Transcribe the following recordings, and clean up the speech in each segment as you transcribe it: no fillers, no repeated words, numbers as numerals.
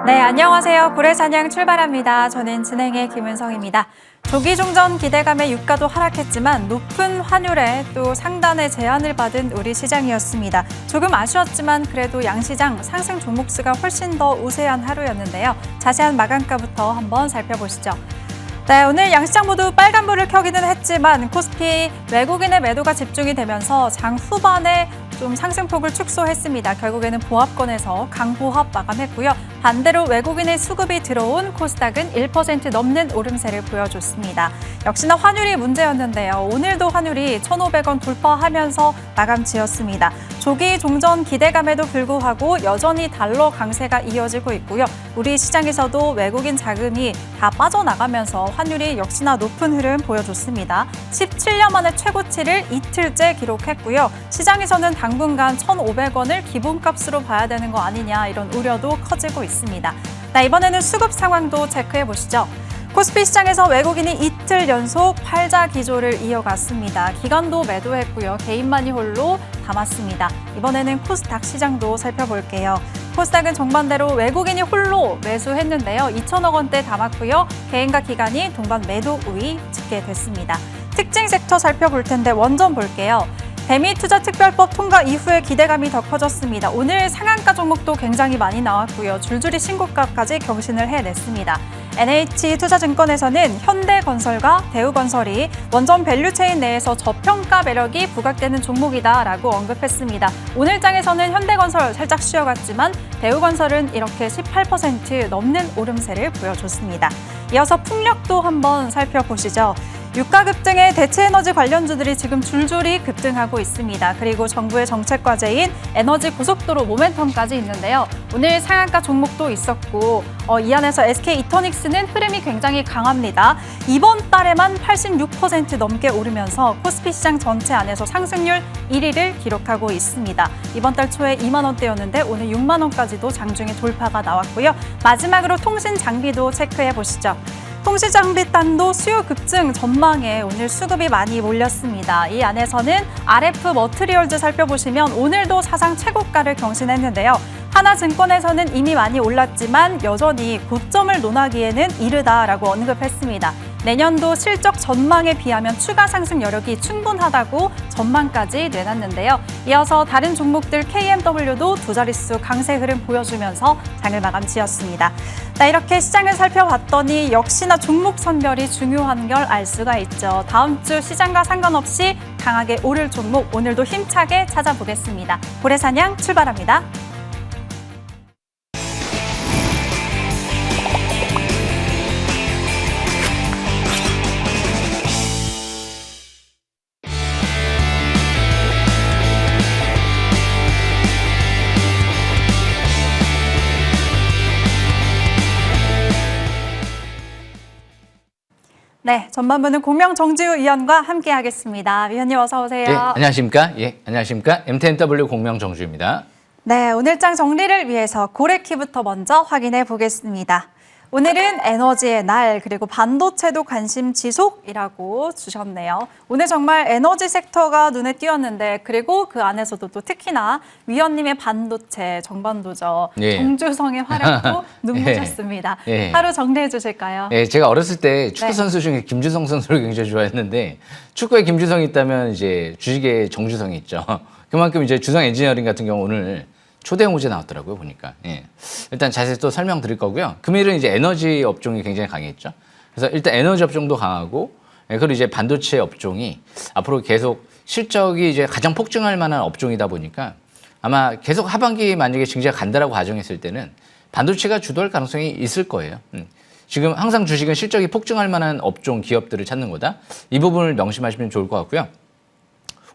네, 안녕하세요. 고래사냥 출발합니다. 저는 진행의 김은성입니다. 조기 종전 기대감에 유가도 하락했지만 높은 환율에 또 상단의 제한을 받은 우리 시장이었습니다. 조금 아쉬웠지만 그래도 양시장 상승 종목 수가 훨씬 더 우세한 하루였는데요. 자세한 마감가부터 한번 살펴보시죠. 네, 오늘 양시장 모두 빨간불을 켜기는 했지만 코스피 외국인의 매도가 집중이 되면서 장 후반에 좀 상승폭을 축소했습니다. 결국에는 보합권에서 강보합 마감했고요. 반대로 외국인의 수급이 들어온 코스닥은 1% 넘는 오름세를 보여줬습니다. 역시나 환율이 문제였는데요. 오늘도 환율이 1,500원 돌파하면서 마감 지었습니다. 조기 종전 기대감에도 불구하고 여전히 달러 강세가 이어지고 있고요. 우리 시장에서도 외국인 자금이 다 빠져나가면서 환율이 역시나 높은 흐름 보여줬습니다. 17년 만에 최고치를 이틀째 기록했고요. 시장에서는 당분간 1,500원을 기본값으로 봐야 되는 거 아니냐 이런 우려도 커지고 있습니다. 네, 이번에는 수급 상황도 체크해 보시죠. 코스피 시장에서 외국인이 이틀 연속 팔자 기조를 이어갔습니다. 기관도 매도했고요. 개인만이 홀로 담았습니다. 이번에는 코스닥 시장도 살펴볼게요. 코스닥은 정반대로 외국인이 홀로 매수했는데요. 2천억 원대 담았고요. 개인과 기관이 동반 매도 우위 찍게 됐습니다. 특징 섹터 살펴볼 텐데 원전 볼게요. 대미투자특별법 통과 이후에 기대감이 더 커졌습니다. 오늘 상한가 종목도 굉장히 많이 나왔고요. 줄줄이 신고가까지 경신을 해냈습니다. NH투자증권에서는 현대건설과 대우건설이 원전 밸류체인 내에서 저평가 매력이 부각되는 종목이다라고 언급했습니다. 오늘 장에서는 현대건설 살짝 쉬어갔지만 대우건설은 이렇게 18% 넘는 오름세를 보여줬습니다. 이어서 풍력도 한번 살펴보시죠. 유가 급등에 대체에너지 관련주들이 지금 줄줄이 급등하고 있습니다. 그리고 정부의 정책 과제인 에너지 고속도로 모멘텀까지 있는데요. 오늘 상한가 종목도 있었고 이 안에서 SK이터닉스는 흐름이 굉장히 강합니다. 이번 달에만 86% 넘게 오르면서 코스피 시장 전체 안에서 상승률 1위를 기록하고 있습니다. 이번 달 초에 2만 원대였는데 오늘 6만 원까지도 장중에 돌파가 나왔고요. 마지막으로 통신 장비도 체크해 보시죠. 통신장비단도 수요 급증 전망에 오늘 수급이 많이 몰렸습니다. 이 안에서는 RF 머트리얼즈 살펴보시면 오늘도 사상 최고가를 경신했는데요. 하나증권에서는 이미 많이 올랐지만 여전히 고점을 논하기에는 이르다라고 언급했습니다. 내년도 실적 전망에 비하면 추가 상승 여력이 충분하다고 전망까지 내놨는데요. 이어서 다른 종목들 KMW도 두 자릿수 강세 흐름 보여주면서 장을 마감 지었습니다. 네, 이렇게 시장을 살펴봤더니 역시나 종목 선별이 중요한 걸 알 수가 있죠. 다음 주 시장과 상관없이 강하게 오를 종목 오늘도 힘차게 찾아보겠습니다. 고래사냥 출발합니다. 네, 전반부는 공명정지우 위원과 함께하겠습니다. 위원님 어서 오세요. 네, 안녕하십니까? 안녕하십니까? MTNW 공명정주입니다. 네, 오늘장 정리를 위해서 고래키부터 먼저 확인해 보겠습니다. 오늘은 에너지의 날 그리고 반도체도 관심 지속이라고 주셨네요. 오늘 정말 에너지 섹터가 눈에 띄었는데 그리고 그 안에서도 또 특히나 위원님의 반도체 정반도죠. 예. 정주성의 활약도 눈부셨습니다. 예. 하루 정리해 주실까요? 예, 제가 어렸을 때 축구 선수 중에 김주성 선수를 굉장히 좋아했는데 축구에 김주성이 있다면 이제 주식에 정주성이 있죠. 그만큼 이제 주성 엔지니어링 같은 경우 오늘 초대형 호재 나왔더라고요, 보니까. 예. 일단 자세히 또 설명드릴 거고요. 금일은 이제 에너지 업종이 굉장히 강했죠. 그래서 일단 에너지 업종도 강하고, 그리고 이제 반도체 업종이 앞으로 계속 실적이 이제 가장 폭증할 만한 업종이다 보니까 아마 계속 하반기 만약에 증시가 간다라고 가정했을 때는 반도체가 주도할 가능성이 있을 거예요. 지금 항상 주식은 실적이 폭증할 만한 업종, 기업들을 찾는 거다. 이 부분을 명심하시면 좋을 것 같고요.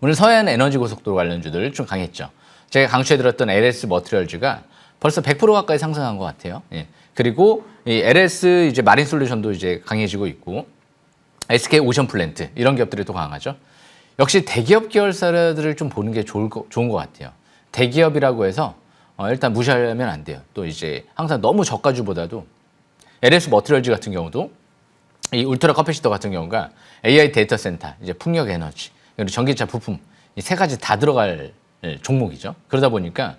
오늘 서해안 에너지 고속도로 관련주들 좀 강했죠. 제가 강추해드렸던 LS 머티리얼즈가 벌써 100% 가까이 상승한 것 같아요. 예. 그리고 이 LS 이제 마린 솔루션도 이제 강해지고 있고 SK 오션 플랜트 이런 기업들이 또 강하죠. 역시 대기업 계열사들을 좀 보는 게 좋은 것 같아요. 대기업이라고 해서 일단 무시하면 안 돼요. 또 이제 항상 너무 저가주보다도 LS 머티리얼즈 같은 경우도 이 울트라 커피시터 같은 경우가 AI 데이터 센터, 이제 풍력 에너지, 그리고 전기차 부품 이 세 가지 다 들어갈 종목이죠. 그러다 보니까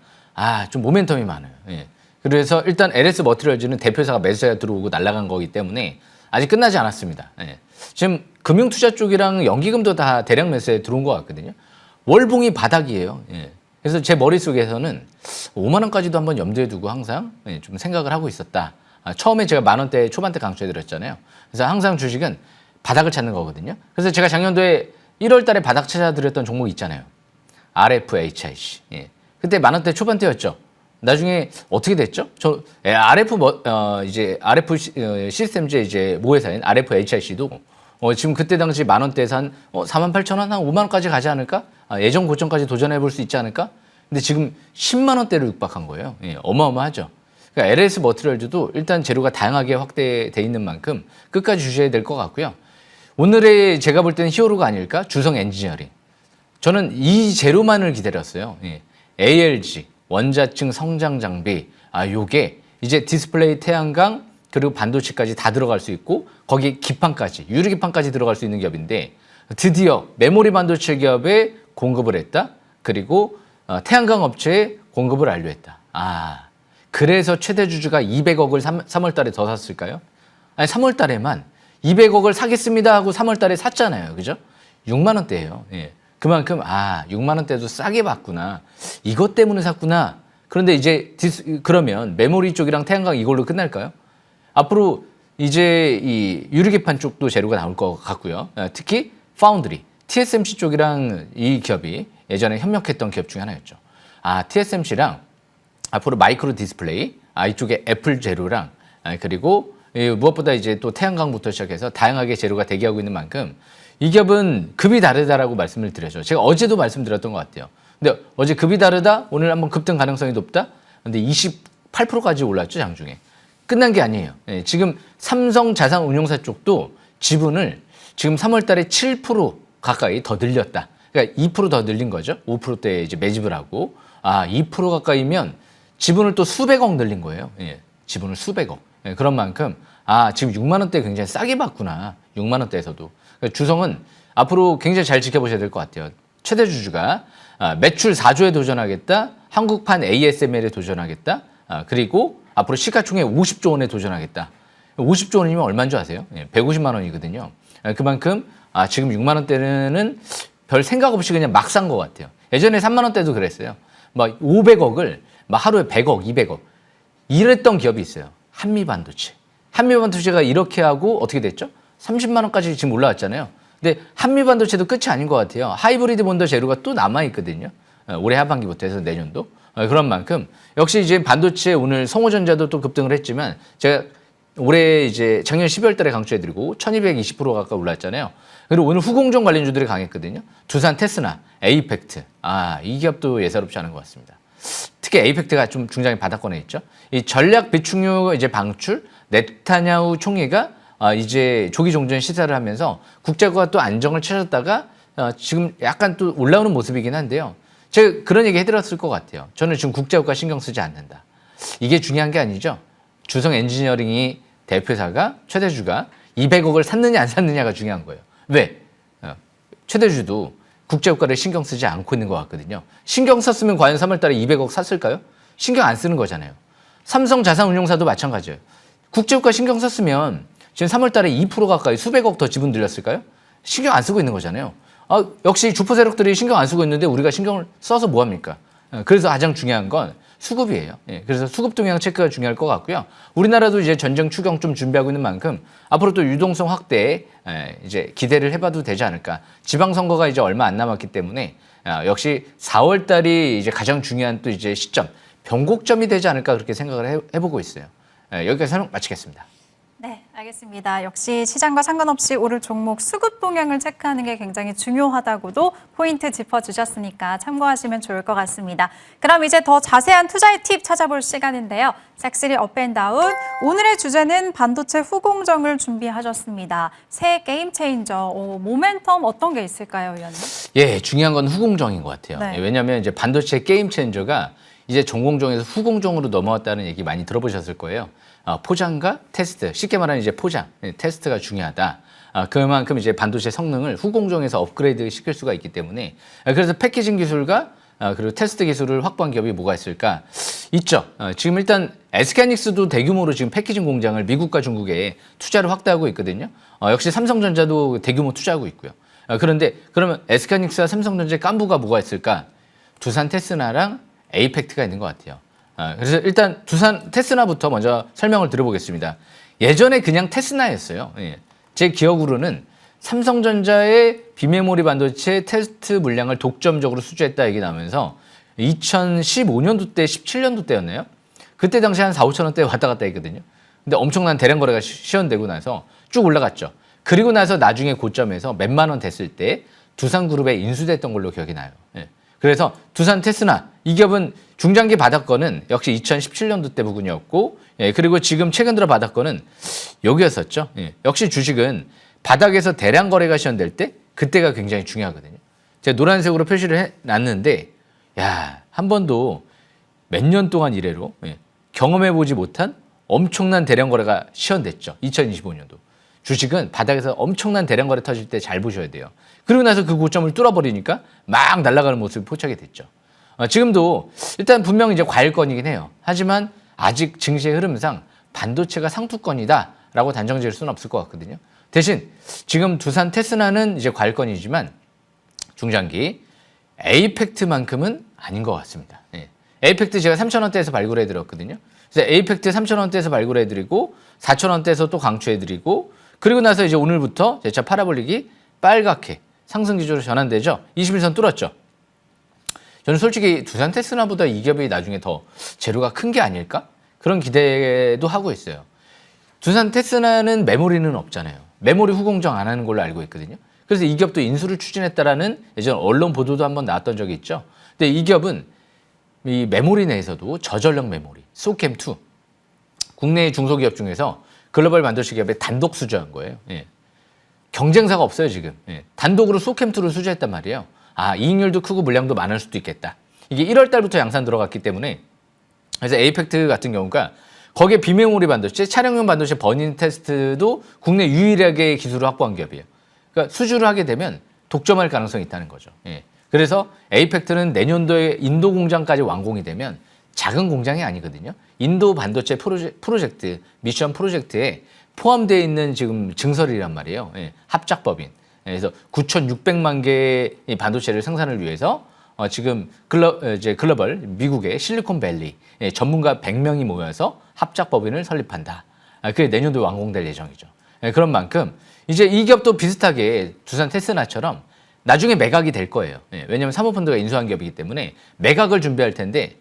좀 모멘텀이 많아요. 예. 그래서 일단 LS 머티리얼즈는 대표사가 매수세가 들어오고 날아간 거기 때문에 아직 끝나지 않았습니다. 예. 지금 금융투자 쪽이랑 연기금도 다 대량 매수에 들어온 것 같거든요. 월봉이 바닥이에요. 예. 그래서 제 머릿속에서는 5만 원까지도 한번 염두에 두고 항상 좀 생각을 하고 있었다. 처음에 제가 10,000원대 초반대 강조해드렸잖아요. 그래서 항상 주식은 바닥을 찾는 거거든요. 그래서 제가 작년도에 1월 달에 바닥 찾아드렸던 종목 있잖아요. RFHIC. 예. 그때 10,000원대 초반대였죠. 나중에 어떻게 됐죠? RF 시스템제 이제 모회사인 RFHIC도 지금 그때 당시 10,000원대에서 한 48,000원, 한 5만 원까지 가지 않을까? 예전 고점까지 도전해 볼 수 있지 않을까? 근데 지금 10만 원대를 육박한 거예요. 예, 어마어마하죠. 그러니까 LS 머티리얼즈도 일단 재료가 다양하게 확대돼 있는 만큼 끝까지 주셔야 될 것 같고요. 오늘의 제가 볼 때는 히어로가 아닐까? 주성 엔지니어링. 저는 이 재료만을 기다렸어요. 예. ALG, 원자층 성장 장비, 요게 이제 디스플레이 태양광 그리고 반도체까지 다 들어갈 수 있고 거기 기판까지, 유리기판까지 들어갈 수 있는 기업인데 드디어 메모리 반도체 기업에 공급을 했다. 그리고 태양광 업체에 공급을 완료했다. 그래서 최대 주주가 200억을 3월 달에 더 샀을까요? 아니 3월 달에만 200억을 사겠습니다 하고 3월 달에 샀잖아요. 그죠? 6만 원대예요. 예. 그만큼 6만 원대도 싸게 받구나. 이것 때문에 샀구나. 그런데 이제 그러면 메모리 쪽이랑 태양광 이걸로 끝날까요? 앞으로 이제 이 유리기판 쪽도 재료가 나올 것 같고요. 특히 파운드리, TSMC 쪽이랑 이 기업이 예전에 협력했던 기업 중에 하나였죠. TSMC랑 앞으로 마이크로 디스플레이, 이쪽에 애플 재료랑 그리고 무엇보다 이제 또 태양광부터 시작해서 다양하게 재료가 대기하고 있는 만큼 이 기업은 급이 다르다라고 말씀을 드렸죠. 제가 어제도 말씀드렸던 것 같아요. 근데 어제 급이 다르다, 오늘 한번 급등 가능성이 높다. 근데 28%까지 올랐죠, 장중에. 끝난 게 아니에요. 예, 지금 삼성 자산운용사 쪽도 지분을 지금 3월 달에 7% 가까이 더 늘렸다. 그러니까 2% 더 늘린 거죠. 5%대에 이제 매집을 하고 2% 가까이면 지분을 또 수백억 늘린 거예요. 예, 지분을 수백억. 예, 그런 만큼 지금 6만 원대 굉장히 싸게 받구나. 6만 원대에서도. 그러니까 주성은 앞으로 굉장히 잘 지켜보셔야 될 것 같아요. 최대 주주가 매출 4조에 도전하겠다. 한국판 ASML에 도전하겠다. 그리고 앞으로 시가총액 50조 원에 도전하겠다. 50조 원이면 얼마인 줄 아세요? 150만 원이거든요. 그만큼 지금 6만 원대는 별 생각 없이 그냥 막 산 것 같아요. 예전에 3만 원대도 그랬어요. 막 500억을 막 하루에 100억, 200억 이랬던 기업이 있어요. 한미반도체. 한미반도체가 이렇게 하고 어떻게 됐죠? 30만 원까지 지금 올라왔잖아요. 근데 한미반도체도 끝이 아닌 것 같아요. 하이브리드 본더 재료가 또 남아있거든요. 올해 하반기부터 해서 내년도. 그런 만큼 역시 이제 반도체 오늘 성호전자도 또 급등을 했지만 제가 올해 이제 작년 12월 달에 강조해드리고 1220% 가까이 올랐잖아요. 그리고 오늘 후공정 관련주들이 강했거든요. 두산 테스나, 에이펙트. 이 기업도 예사롭지 않은 것 같습니다. 특히 에이펙트가 좀 중장에 바닥권에 있죠. 이 전략 비축유 이제 방출, 네타냐후 총리가 이제 조기 종전 시사를 하면서 국제화가 또 안정을 찾았다가 지금 약간 또 올라오는 모습이긴 한데요. 제가 그런 얘기 해드렸을 것 같아요. 저는 지금 국제유가 신경 쓰지 않는다. 이게 중요한 게 아니죠. 주성 엔지니어링이 대표사가 최대주가 200억을 샀느냐 안 샀느냐가 중요한 거예요. 왜? 최대주도 국제유가를 신경 쓰지 않고 있는 것 같거든요. 신경 썼으면 과연 3월 달에 200억 샀을까요? 신경 안 쓰는 거잖아요. 삼성 자산운용사도 마찬가지예요. 국제유가 신경 썼으면 지금 3월 달에 2% 가까이 수백억 더 지분 들였을까요? 신경 안 쓰고 있는 거잖아요. 역시 주포 세력들이 신경 안 쓰고 있는데 우리가 신경을 써서 뭐합니까? 그래서 가장 중요한 건 수급이에요. 그래서 수급 동향 체크가 중요할 것 같고요. 우리나라도 이제 전쟁 추경 좀 준비하고 있는 만큼 앞으로 또 유동성 확대에 이제 기대를 해봐도 되지 않을까. 지방선거가 이제 얼마 안 남았기 때문에 역시 4월 달이 이제 가장 중요한 또 이제 시점, 변곡점이 되지 않을까 그렇게 생각을 해보고 있어요. 여기까지 설명 마치겠습니다. 네, 알겠습니다. 역시 시장과 상관없이 오를 종목 수급 동향을 체크하는 게 굉장히 중요하다고도 포인트 짚어주셨으니까 참고하시면 좋을 것 같습니다. 그럼 이제 더 자세한 투자의 팁 찾아볼 시간인데요. 싹쓸이 업앤다운. 오늘의 주제는 반도체 후공정을 준비하셨습니다. 새 게임 체인저, 모멘텀 어떤 게 있을까요, 위원님? 예, 중요한 건 후공정인 것 같아요. 네. 왜냐하면 이제 반도체 게임 체인저가 이제 전공정에서 후공정으로 넘어왔다는 얘기 많이 들어보셨을 거예요. 포장과 테스트, 쉽게 말하면 이제 포장, 테스트가 중요하다. 그만큼 이제 반도체 성능을 후공정에서 업그레이드 시킬 수가 있기 때문에 그래서 패키징 기술과 그리고 테스트 기술을 확보한 기업이 뭐가 있을까? 있죠. 지금 일단 SK하이닉스도 대규모로 지금 패키징 공장을 미국과 중국에 투자를 확대하고 있거든요. 역시 삼성전자도 대규모 투자하고 있고요. 그런데 그러면 SK하이닉스와 삼성전자의 깐부가 뭐가 있을까? 두산 테스나랑 에이펙트가 있는 것 같아요. 그래서 일단 두산 테스나부터 먼저 설명을 드려보겠습니다. 예전에 그냥 테스나였어요. 예. 제 기억으로는 삼성전자의 비메모리 반도체 테스트 물량을 독점적으로 수주했다 얘기 나오면서 2015년도 때, 17년도 때였네요. 그때 당시 한 4, 5천 원대 왔다 갔다 했거든요. 근데 엄청난 대량 거래가 시연되고 나서 쭉 올라갔죠. 그리고 나서 나중에 고점에서 몇만 원 됐을 때 두산그룹에 인수됐던 걸로 기억이 나요. 예. 그래서 두산 테스나 이 기업은 중장기 바닥권은 역시 2017년도 때 부분이었고, 예, 그리고 지금 최근 들어 바닥권은 여기였었죠. 예, 역시 주식은 바닥에서 대량 거래가 시연될 때 그때가 굉장히 중요하거든요. 제가 노란색으로 표시를 해놨는데, 야, 한 번도 몇 년 동안 이래로 경험해보지 못한 엄청난 대량 거래가 시연됐죠. 2025년도. 주식은 바닥에서 엄청난 대량 거래 터질 때 잘 보셔야 돼요. 그리고 나서 그 고점을 뚫어버리니까 막 날아가는 모습이 포착이 됐죠. 지금도 일단 분명 이제 과일권이긴 해요. 하지만 아직 증시의 흐름상 반도체가 상투권이다라고 단정 지을 수는 없을 것 같거든요. 대신 지금 두산 테스나는 이제 과일권이지만 중장기 에이펙트만큼은 아닌 것 같습니다. 예. 에이펙트 제가 3,000원대에서 발굴해 드렸거든요. 그래서 에이펙트 3,000원대에서 발굴해 드리고 4,000원대에서 또 강추해 드리고 그리고 나서 이제 오늘부터 제 차 팔아버리기 빨갛게 상승 기조로 전환되죠. 21선 뚫었죠. 저는 솔직히 두산 테스나보다 이 기업이 나중에 더 재료가 큰 게 아닐까? 그런 기대도 하고 있어요. 두산 테스나는 메모리는 없잖아요. 메모리 후공정 안 하는 걸로 알고 있거든요. 그래서 이 기업도 인수를 추진했다라는 예전 언론 보도도 한번 나왔던 적이 있죠. 근데 이 기업은 이 메모리 내에서도 저전력 메모리, 소캠2 국내 중소기업 중에서 글로벌 반도체 기업에 단독 수주한 거예요. 예. 경쟁사가 없어요 지금. 예. 단독으로 소캠2를 수주했단 말이에요. 아, 이익률도 크고 물량도 많을 수도 있겠다. 이게 1월 달부터 양산 들어갔기 때문에 그래서 에이펙트 같은 경우가 거기에 비메모리 반도체, 차량용 반도체 버닝 테스트도 국내 유일하게 기술을 확보한 기업이에요. 그러니까 수주를 하게 되면 독점할 가능성이 있다는 거죠. 예. 그래서 에이펙트는 내년도에 인도 공장까지 완공이 되면 작은 공장이 아니거든요. 인도 반도체 프로젝트, 미션 프로젝트에 포함되어 있는 지금 증설이란 말이에요. 예. 합작법인. 그래서 9,600만 개의 반도체를 생산을 위해서 지금 글로벌 미국의 실리콘밸리 전문가 100명이 모여서 합작법인을 설립한다. 그게 내년도에 완공될 예정이죠. 그런 만큼 이제 이 기업도 비슷하게 두산 테스나처럼 나중에 매각이 될 거예요. 왜냐하면 사모펀드가 인수한 기업이기 때문에 매각을 준비할 텐데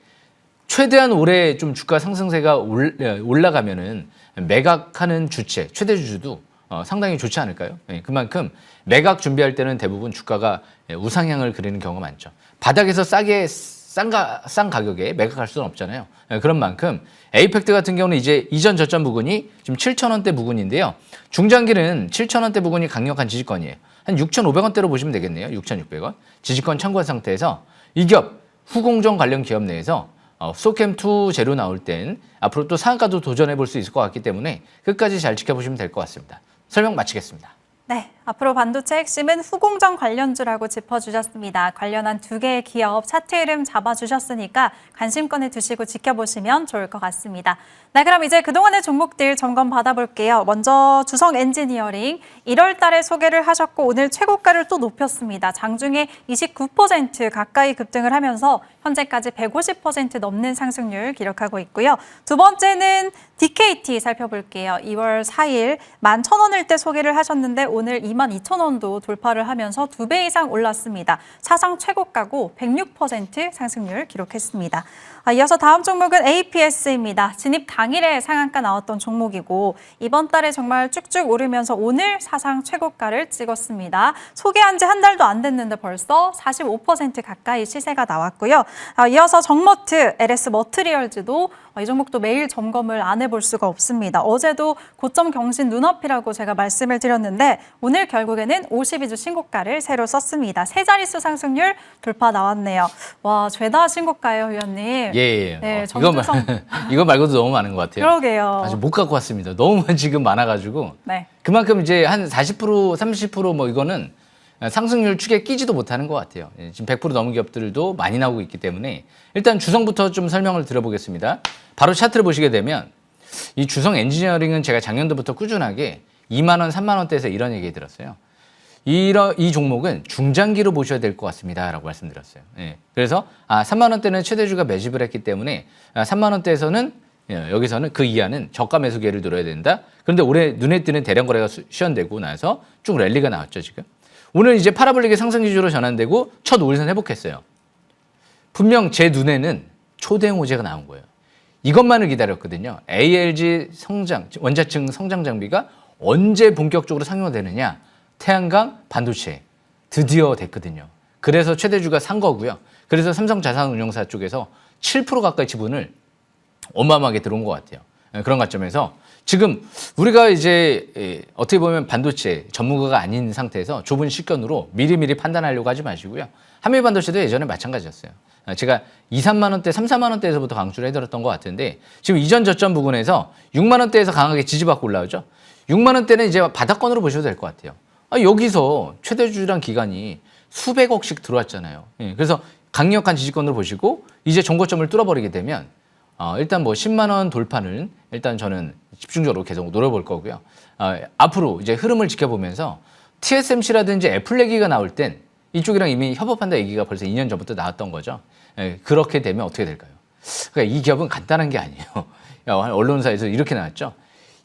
최대한 올해 좀 주가 상승세가 올라가면은 매각하는 주체, 최대 주주도 상당히 좋지 않을까요? 그만큼 매각 준비할 때는 대부분 주가가 우상향을 그리는 경우가 많죠. 바닥에서 싼 가격에 매각할 수는 없잖아요. 그런 만큼 에이펙트 같은 경우는 이제 이전 저점 부근이 지금 7,000원대 부근인데요. 중장기는 7,000원대 부근이 강력한 지지권이에요. 한 6,500원대로 보시면 되겠네요. 6,600원. 지지권 참고한 상태에서 이 기업 후공정 관련 기업 내에서 소캠2 재료 나올 땐 앞으로 또 상한가도 도전해 볼 수 있을 것 같기 때문에 끝까지 잘 지켜보시면 될 것 같습니다. 설명 마치겠습니다. 네, 앞으로 반도체 핵심은 후공정 관련주라고 짚어주셨습니다. 관련한 두 개의 기업 차트 흐름 잡아주셨으니까 관심권에 두시고 지켜보시면 좋을 것 같습니다. 네, 그럼 이제 그동안의 종목들 점검 받아볼게요. 먼저 주성 엔지니어링 1월 달에 소개를 하셨고 오늘 최고가를 또 높였습니다. 장중에 29% 가까이 급등을 하면서 현재까지 150% 넘는 상승률 기록하고 있고요. 두 번째는 DKT 살펴볼게요. 2월 4일 11,000원일 때 소개를 하셨는데 오늘 22,000원도 돌파를 하면서 2배 이상 올랐습니다. 사상 최고가고 106% 상승률 기록했습니다. 이어서 다음 종목은 APS입니다. 진입 당일에 상한가 나왔던 종목이고 이번 달에 정말 쭉쭉 오르면서 오늘 사상 최고가를 찍었습니다. 소개한 지 한 달도 안 됐는데 벌써 45% 가까이 시세가 나왔고요. 이어서 정머트, LS 머트리얼즈도 이 종목도 매일 점검을 안 해볼 수가 없습니다. 어제도 고점 경신 눈앞이라고 제가 말씀을 드렸는데 오늘 결국에는 52주 신고가를 새로 썼습니다. 세 자릿수 상승률 돌파 나왔네요. 와, 죄다 신고가예요, 위원님. 예. 네, 이거 말고도 너무 많은 것 같아요. 그러게요. 아직 못 갖고 왔습니다. 너무 지금 많아가지고. 네. 그만큼 이제 한 40%, 30% 뭐 이거는 상승률 축에 끼지도 못하는 것 같아요. 지금 100% 넘은 기업들도 많이 나오고 있기 때문에 일단 주성부터 좀 설명을 드려보겠습니다. 바로 차트를 보시게 되면 이 주성 엔지니어링은 제가 작년도부터 꾸준하게 2만 원, 3만 원대에서 이런 얘기 들었어요. 이 종목은 중장기로 보셔야 될 것 같습니다라고 말씀드렸어요. 그래서 3만 원대는 최대주가 매집을 했기 때문에 3만 원대에서는 여기서는 그 이하는 저가 매수 기회를 노려야 된다. 그런데 올해 눈에 띄는 대량 거래가 시현되고 나서 쭉 랠리가 나왔죠 지금. 오늘 이제 파라볼릭의 상승 기조로 전환되고 첫 5일선 회복했어요. 분명 제 눈에는 초대형 호재가 나온 거예요. 이것만을 기다렸거든요. ALG 원자층 성장 장비가 언제 본격적으로 상용화되느냐. 태양광, 반도체 드디어 됐거든요. 그래서 최대주가 산 거고요. 그래서 삼성자산운용사 쪽에서 7% 가까이 지분을 어마어마하게 들어온 것 같아요. 그런 관점에서 지금 우리가 이제 어떻게 보면 반도체 전문가가 아닌 상태에서 좁은 식견으로 미리미리 판단하려고 하지 마시고요. 한미반도체도 예전에 마찬가지였어요. 제가 2, 3만 원대, 3, 4만 원대에서부터 강조를 해드렸던 것 같은데 지금 이전 저점 부근에서 6만 원대에서 강하게 지지받고 올라오죠. 6만 원대는 이제 바닥권으로 보셔도 될 것 같아요. 여기서 최대주랑 기간이 수백억씩 들어왔잖아요. 그래서 강력한 지지권으로 보시고 이제 정고점을 뚫어버리게 되면 일단 뭐 10만 원 돌파는 일단 저는 집중적으로 계속 노려볼 거고요. 앞으로 이제 흐름을 지켜보면서 TSMC라든지 애플 얘기가 나올 땐 이쪽이랑 이미 협업한다 얘기가 벌써 2년 전부터 나왔던 거죠. 그렇게 되면 어떻게 될까요? 그러니까 이 기업은 간단한 게 아니에요. 언론사에서 이렇게 나왔죠.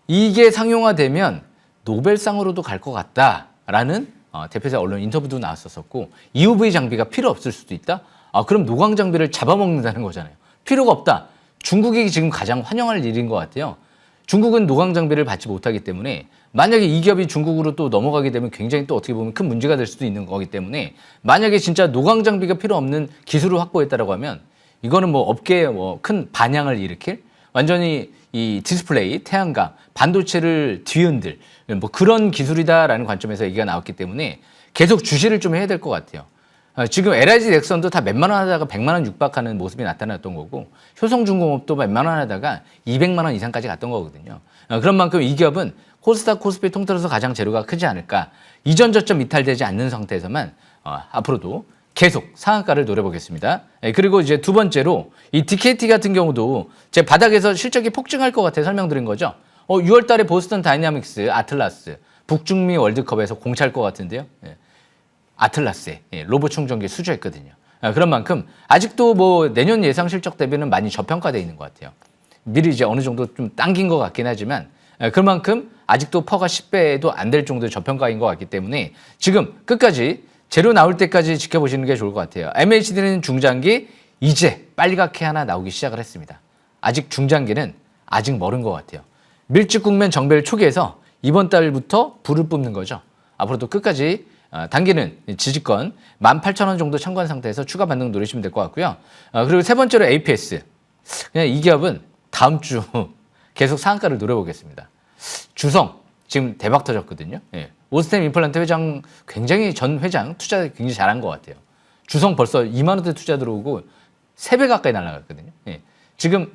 이게 상용화되면 노벨상으로도 갈 것 같다라는 대표자 언론 인터뷰도 나왔었고 EUV 장비가 필요 없을 수도 있다? 그럼 노광 장비를 잡아먹는다는 거잖아요. 필요가 없다. 중국이 지금 가장 환영할 일인 것 같아요. 중국은 노광 장비를 받지 못하기 때문에 만약에 이 기업이 중국으로 또 넘어가게 되면 굉장히 또 어떻게 보면 큰 문제가 될 수도 있는 거기 때문에 만약에 진짜 노광 장비가 필요 없는 기술을 확보했다라고 하면 이거는 뭐 업계에 뭐 큰 반향을 일으킬 완전히 이 디스플레이, 태양광, 반도체를 뒤흔들 뭐 그런 기술이다라는 관점에서 얘기가 나왔기 때문에 계속 주시를 좀 해야 될 것 같아요. 지금 LIG 넥선도 다 몇만 원 하다가 100만 원 육박하는 모습이 나타났던 거고 효성중공업도 몇만 원 하다가 200만 원 이상까지 갔던 거거든요. 그런 만큼 이 기업은 코스닥, 코스피 통틀어서 가장 재료가 크지 않을까. 이전 저점 이탈되지 않는 상태에서만 앞으로도 계속 상한가를 노려보겠습니다. 그리고 이제 두 번째로 이 DKT 같은 경우도 제 바닥에서 실적이 폭증할 것 같아 설명드린 거죠. 6월 달에 보스턴 다이나믹스, 아틀라스, 북중미 월드컵에서 공차할 것 같은데요. 아틀라스에 로봇 충전기 수주했거든요. 그런 만큼 아직도 뭐 내년 예상 실적 대비는 많이 저평가되어 있는 것 같아요. 미리 이제 어느 정도 좀 당긴 것 같긴 하지만 그만큼 아직도 퍼가 10배도 안 될 정도의 저평가인 것 같기 때문에 지금 끝까지 재료 나올 때까지 지켜보시는 게 좋을 것 같아요. MHD는 중장기 이제 빨갛게 하나 나오기 시작을 했습니다. 아직 중장기는 아직 멀은 것 같아요. 밀집 국면 정배를 초기에서 이번 달부터 불을 뿜는 거죠. 앞으로도 끝까지 단기는 지지권 18,000원 정도 참고한 상태에서 추가 반등 노리시면 될 것 같고요. 그리고 세 번째로 APS. 그냥 이 기업은 다음 주 계속 상한가를 노려보겠습니다. 주성 지금 대박 터졌거든요. 오스템 임플란트 회장 굉장히 전 회장 투자 굉장히 잘한 것 같아요. 주성 벌써 2만 원대 투자 들어오고 3배 가까이 날아갔거든요. 지금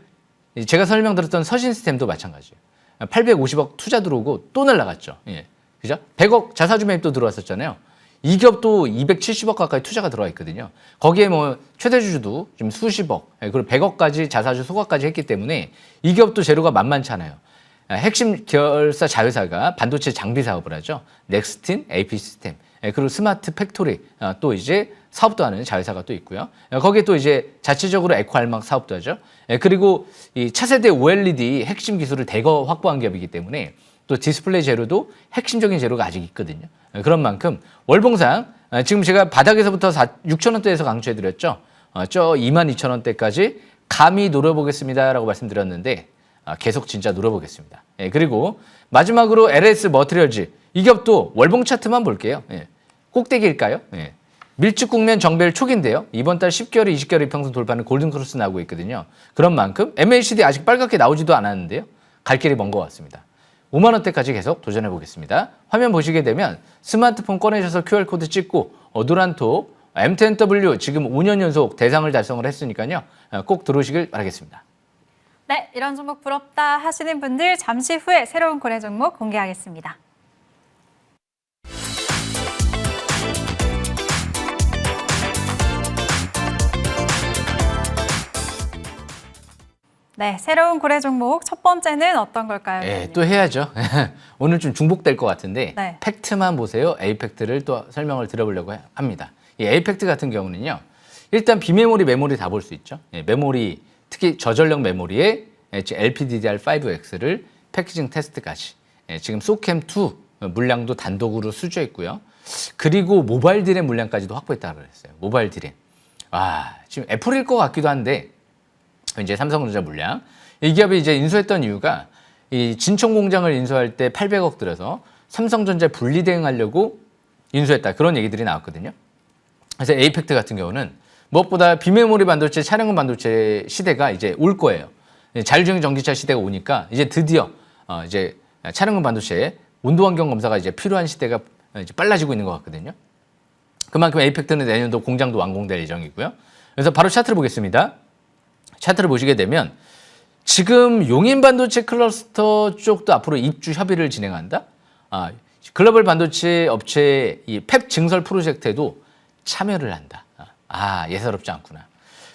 제가 설명드렸던 서신스템도 마찬가지예요. 850억 투자 들어오고 또 날아갔죠. 그죠? 100억 자사주 매입도 들어왔었잖아요. 이 기업도 270억 가까이 투자가 들어와 있거든요. 거기에 뭐 최대주주도 지금 수십억, 그리고 100억까지 자사주 소각까지 했기 때문에 이 기업도 재료가 만만치 않아요. 핵심 결사 자회사가 반도체 장비 사업을 하죠. 넥스틴, AP 시스템, 그리고 스마트 팩토리 또 이제 사업도 하는 자회사가 또 있고요. 거기에 또 이제 자체적으로 에코알막 사업도 하죠. 그리고 이 차세대 OLED 핵심 기술을 대거 확보한 기업이기 때문에 또 디스플레이 재료도 핵심적인 재료가 아직 있거든요. 그런 만큼 월봉상 지금 제가 바닥에서부터 6,000원대에서 강조해드렸죠. 저 22,000원대까지 감히 노려보겠습니다라고 말씀드렸는데 계속 진짜 노려보겠습니다. 그리고 마지막으로 LS 머티리얼즈 이 기업도 월봉 차트만 볼게요. 꼭대기일까요? 밀집 국면 정배일 초기인데요. 이번 달 10개월에 20개월 이평선 돌파는 골든크로스 나오고 있거든요. 그런 만큼 MACD 아직 빨갛게 나오지도 않았는데요. 갈 길이 먼 것 같습니다. 5만 원대까지 계속 도전해 보겠습니다. 화면 보시게 되면 스마트폰 꺼내셔서 QR코드 찍고 노란톡 M10W 지금 5년 연속 대상을 달성을 했으니까요. 꼭 들어오시길 바라겠습니다. 네, 이런 종목 부럽다 하시는 분들 잠시 후에 새로운 거래 종목 공개하겠습니다. 네, 새로운 고래 종목 첫 번째는 어떤 걸까요? 예, 또 해야죠. 오늘 좀 중복될 것 같은데 네. 팩트만 보세요. 에이팩트를 또 설명을 드려보려고 합니다. 이 에이팩트 같은 경우는요. 일단 비메모리, 메모리 다 볼 수 있죠. 예, 메모리, 특히 저전력 메모리에 LPDDR5X를 패키징 테스트까지 지금 소캠2 물량도 단독으로 수주했고요. 그리고 모바일 디램 물량까지도 확보했다고 그랬어요. 모바일 디램. 지금 애플일 것 같기도 한데 이제 삼성전자 물량. 이 기업이 이제 인수했던 이유가 이 진천 공장을 인수할 때 800억 들여서 삼성전자 분리 대응하려고 인수했다. 그런 얘기들이 나왔거든요. 그래서 에이팩트 같은 경우는 무엇보다 비메모리 반도체, 차량용 반도체 시대가 이제 올 거예요. 자율주행 전기차 시대가 오니까 이제 드디어 이제 차량용 반도체 온도 환경 검사가 이제 필요한 시대가 이제 빨라지고 있는 것 같거든요. 그만큼 에이팩트는 내년도 공장도 완공될 예정이고요. 그래서 바로 차트를 보겠습니다. 차트를 보시게 되면 지금 용인 반도체 클러스터 쪽도 앞으로 입주 협의를 진행한다. 글로벌 반도체 업체의 이 팹 증설 프로젝트에도 참여를 한다. 예사롭지 않구나.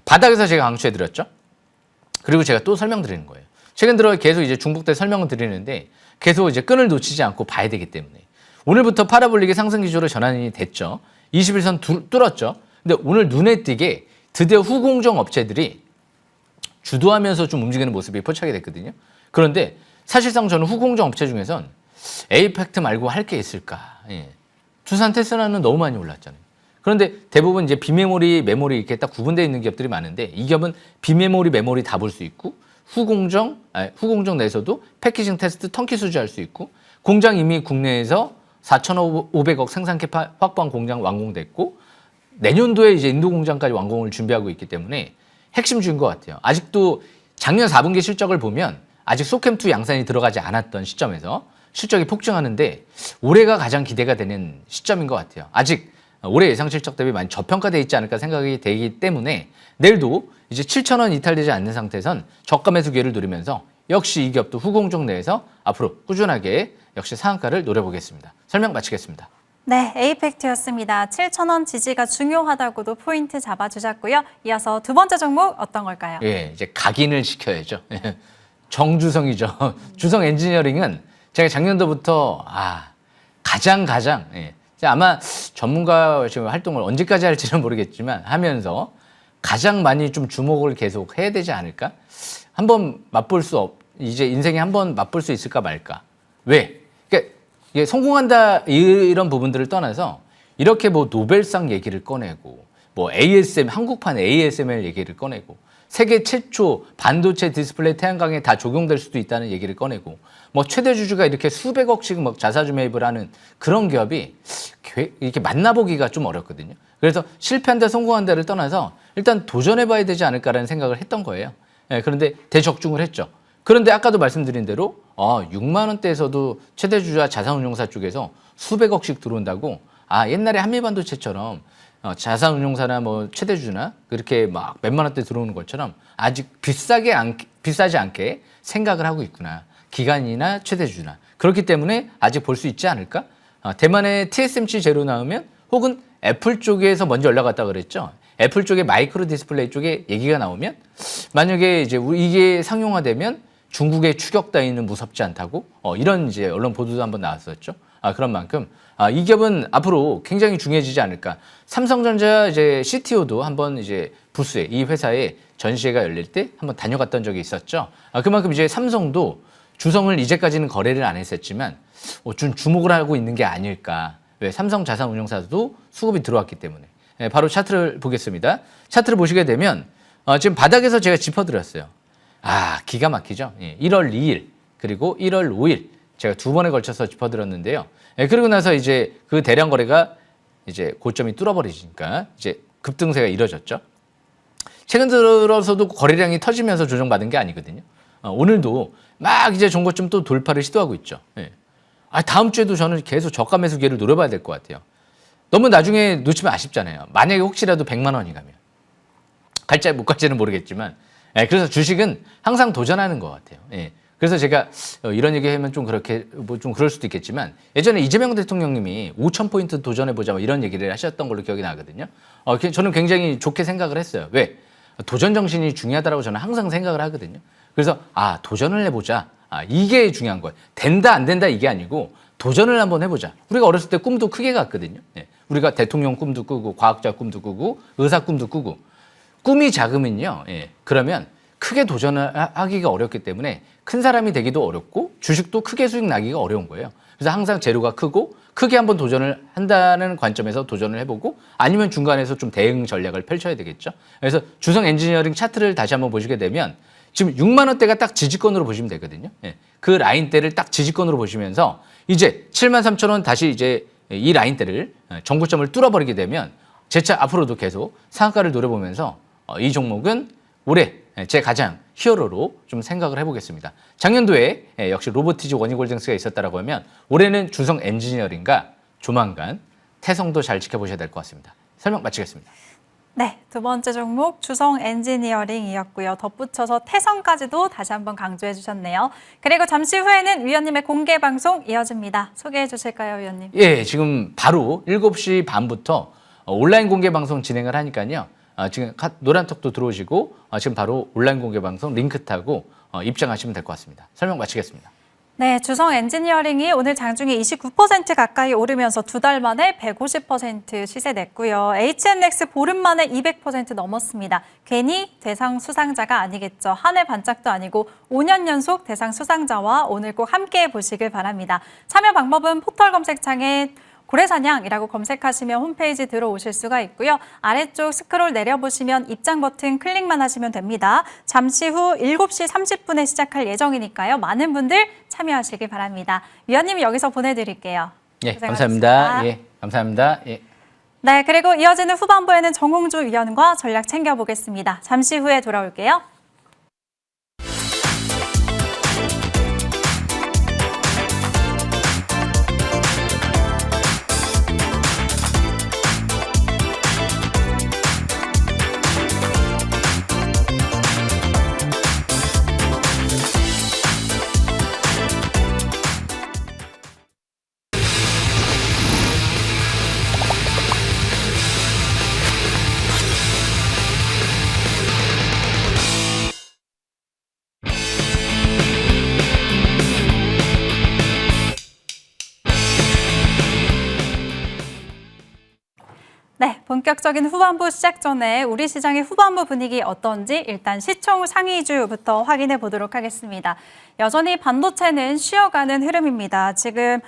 바닥에서 제가 강조해드렸죠. 그리고 제가 또 설명드리는 거예요. 최근 들어 계속 이제 중복돼 설명을 드리는데 계속 이제 끈을 놓치지 않고 봐야 되기 때문에 오늘부터 파라볼릭의 상승 기조로 전환이 됐죠. 21선 뚫었죠. 근데 오늘 눈에 띄게 드디어 후공정 업체들이 주도하면서 좀 움직이는 모습이 포착이 됐거든요. 그런데 사실상 저는 후공정 업체 중에선 에이팩트 말고 할 게 있을까? 두산 테슬라는 너무 많이 올랐잖아요. 그런데 대부분 이제 비메모리, 메모리 이렇게 딱 구분되어 있는 기업들이 많은데 이 기업은 비메모리, 메모리 다 볼 수 있고 후공정 내에서도 패키징 테스트 턴키 수주할 수 있고 공장 이미 국내에서 4,500억 생산 캐파 확보한 공장 완공됐고 내년도에 이제 인도 공장까지 완공을 준비하고 있기 때문에 핵심주인 것 같아요. 아직도 작년 4분기 실적을 보면 아직 소캠2 양산이 들어가지 않았던 시점에서 실적이 폭증하는데 올해가 가장 기대가 되는 시점인 것 같아요. 아직 올해 예상 실적 대비 많이 저평가되어 있지 않을까 생각이 되기 때문에 내일도 이제 7,000원 이탈되지 않는 상태에선 저가 매수 기회를 누리면서 역시 이 기업도 후공정 내에서 앞으로 꾸준하게 역시 상한가를 노려보겠습니다. 설명 마치겠습니다. 네, 에이팩트였습니다. 7,000원 지지가 중요하다고도 포인트 잡아주셨고요. 이어서 두 번째 종목 어떤 걸까요? 예, 이제 각인을 시켜야죠. 정주성이죠. 주성 엔지니어링은 제가 작년도부터 가장 아마 전문가 지금 활동을 언제까지 할지는 모르겠지만 하면서 가장 많이 좀 주목을 계속 해야 되지 않을까? 한번 맛볼 이제 인생에 한번 맛볼 수 있을까 말까? 왜? 그러니까 이게 성공한다 이런 부분들을 떠나서 이렇게 뭐 노벨상 얘기를 꺼내고 뭐 한국판 ASML 얘기를 꺼내고 세계 최초 반도체 디스플레이 태양광에 다 적용될 수도 있다는 얘기를 꺼내고 뭐 최대 주주가 이렇게 수백억씩 막 자사주 매입을 하는 그런 기업이 이렇게 만나보기가 좀 어렵거든요. 그래서 실패한다 성공한다를 떠나서 일단 도전해봐야 되지 않을까라는 생각을 했던 거예요. 그런데 대적중을 했죠. 그런데 아까도 말씀드린 대로 6만 원대에서도 최대 주주와 자산운용사 쪽에서 수백억씩 들어온다고 옛날에 한미반도체처럼 자산운용사나 뭐 최대 주주나 그렇게 막 몇만 원대 들어오는 것처럼 아직 비싸지 않게 생각을 하고 있구나. 기관이나 최대 주주나 그렇기 때문에 아직 볼 수 있지 않을까? 대만의 TSMC 제로 나오면 혹은 애플 쪽에서 먼저 올라갔다 그랬죠. 애플 쪽에 마이크로 디스플레이 쪽에 얘기가 나오면 만약에 이제 이게 상용화되면 중국의 추격 따위는 무섭지 않다고 이런 이제 언론 보도도 한번 나왔었죠. 그런 만큼 이 기업은 앞으로 굉장히 중요해지지 않을까. 삼성전자 이제 CTO도 한번 이제 부스에 이 회사에 전시회가 열릴 때 한번 다녀갔던 적이 있었죠. 그만큼 이제 삼성도 주성을 이제까지는 거래를 안 했었지만 좀 주목을 하고 있는 게 아닐까. 왜? 삼성 자산운용사도 수급이 들어왔기 때문에. 바로 차트를 보겠습니다. 차트를 보시게 되면 지금 바닥에서 제가 짚어드렸어요. 기가 막히죠. 1월 2일 그리고 1월 5일 제가 두 번에 걸쳐서 짚어드렸는데요. 그리고 나서 이제 그 대량 거래가 이제 고점이 뚫어버리니까 이제 급등세가 이뤄졌죠. 최근 들어서도 거래량이 터지면서 조정받은 게 아니거든요. 오늘도 막 이제 종고점 또 돌파를 시도하고 있죠. 다음 주에도 저는 계속 저가 매수 기회를 노려봐야 될 것 같아요. 너무 나중에 놓치면 아쉽잖아요. 만약에 혹시라도 100만 원이 가면. 갈지 못 갈지는 모르겠지만. 그래서 주식은 항상 도전하는 것 같아요. 그래서 제가 이런 얘기 하면 좀 그렇게 좀 그럴 수도 있겠지만 예전에 이재명 대통령님이 5,000포인트 도전해보자 뭐 이런 얘기를 하셨던 걸로 기억이 나거든요. 저는 굉장히 좋게 생각을 했어요. 왜? 도전 정신이 중요하다고 저는 항상 생각을 하거든요. 그래서 도전을 해보자. 이게 중요한 거예요. 된다 안 된다 이게 아니고 도전을 한번 해보자. 우리가 어렸을 때 꿈도 크게 갔거든요. 예. 우리가 대통령 꿈도 꾸고 과학자 꿈도 꾸고 의사 꿈도 꾸고 꿈이 작으면요. 예. 그러면 크게 도전을 하기가 어렵기 때문에 큰 사람이 되기도 어렵고 주식도 크게 수익 나기가 어려운 거예요. 그래서 항상 재료가 크고 크게 한번 도전을 한다는 관점에서 도전을 해보고 아니면 중간에서 좀 대응 전략을 펼쳐야 되겠죠. 그래서 주성 엔지니어링 차트를 다시 한번 보시게 되면 지금 6만 원대가 딱 지지권으로 보시면 되거든요. 예. 그 라인대를 딱 지지권으로 보시면서 이제 7만 3천 원 다시 이제 이 라인대를 정고점을 뚫어버리게 되면 재차 앞으로도 계속 상한가를 노려보면서 이 종목은 올해 제 가장 히어로로 좀 생각을 해보겠습니다. 작년도에 역시 로보티즈 원희골증스가 있었다라고 하면 올해는 주성 엔지니어링과 조만간 태성도 잘 지켜보셔야 될 것 같습니다. 설명 마치겠습니다. 네, 두 번째 종목 주성 엔지니어링이었고요. 덧붙여서 태성까지도 다시 한번 강조해 주셨네요. 그리고 잠시 후에는 위원님의 공개 방송 이어집니다. 소개해 주실까요, 위원님? 예, 지금 바로 7시 반부터 온라인 공개 방송 진행을 하니까요. 지금 노란톡도 들어오시고 지금 바로 온라인 공개 방송 링크 타고 입장하시면 될 것 같습니다. 설명 마치겠습니다. 네, 주성 엔지니어링이 오늘 장중에 29% 가까이 오르면서 두 달 만에 150% 시세 냈고요. HNX 보름 만에 200% 넘었습니다. 괜히 대상 수상자가 아니겠죠. 한 해 반짝도 아니고 5년 연속 대상 수상자와 오늘 꼭 함께해 보시길 바랍니다. 참여 방법은 포털 검색창에 고래사냥이라고 검색하시면 홈페이지 들어오실 수가 있고요. 아래쪽 스크롤 내려보시면 입장 버튼 클릭만 하시면 됩니다. 잠시 후 7시 30분에 시작할 예정이니까요. 많은 분들 참여하시길 바랍니다. 위원님 여기서 보내드릴게요. 예, 감사합니다. 예, 감사합니다. 예. 네, 그리고 이어지는 후반부에는 정홍주 위원과 전략 챙겨보겠습니다. 잠시 후에 돌아올게요. 네, 본격적인 후반부 시작 전에 우리 시장의 후반부 분위기 어떤지 일단 시총 상위주부터 확인해 보도록 하겠습니다. 여전히 반도체는 쉬어가는 흐름입니다. 지금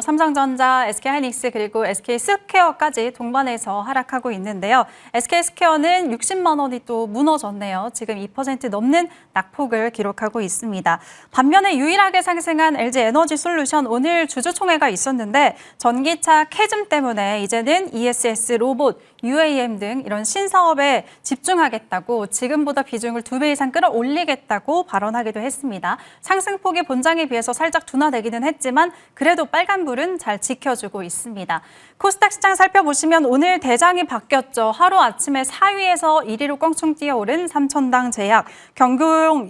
삼성전자, SK하이닉스 그리고 SK스퀘어까지 동반해서 하락하고 있는데요. SK스퀘어는 60만 원이 또 무너졌네요. 지금 2% 넘는 낙폭을 기록하고 있습니다. 반면에 유일하게 상승한 LG에너지솔루션 오늘 주주총회가 있었는데 전기차 캐즘 때문에 이제는 ESS, 로봇, UAM 등 이런 신사업에 집중하겠다고 지금보다 비중을 2배 이상 끌어올리겠다고 발언하기도 했습니다. 상승폭이 본장에 비해서 살짝 둔화되기는 했지만 그래도 빨간불은 잘 지켜주고 있습니다. 코스닥 시장 살펴보시면 오늘 대장이 바뀌었죠. 하루아침에 4위에서 1위로 껑충 뛰어오른 삼천당 제약, 경구용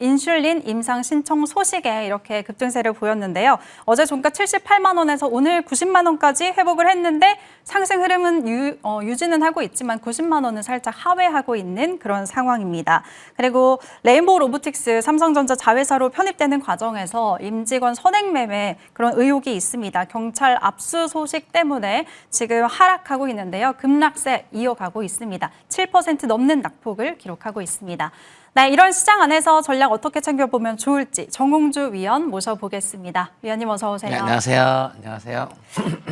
인슐린 임상 신청 소식에 이렇게 급등세를 보였는데요. 어제 종가 78만 원에서 오늘 90만 원까지 회복을 했는데 상승 흐름은 유지는 하고 있지만 90만 원은 살짝 하회하고 있는 그런 상황입니다. 그리고 레인보우 로보틱스 삼성전자 자회사로 편입되는 과정에서 임직원 선행 매매 그런 의혹이 있습니다. 경찰 압수소식 때문에 지금 하락하고 있는데요. 급락세 이어가고 있습니다. 7% 넘는 낙폭을 기록하고 있습니다. 네, 이런 시장 안에서 전략 어떻게 챙겨보면 좋을지 정홍주 위원 모셔보겠습니다. 위원님 어서 오세요. 네, 안녕하세요. 안녕하세요.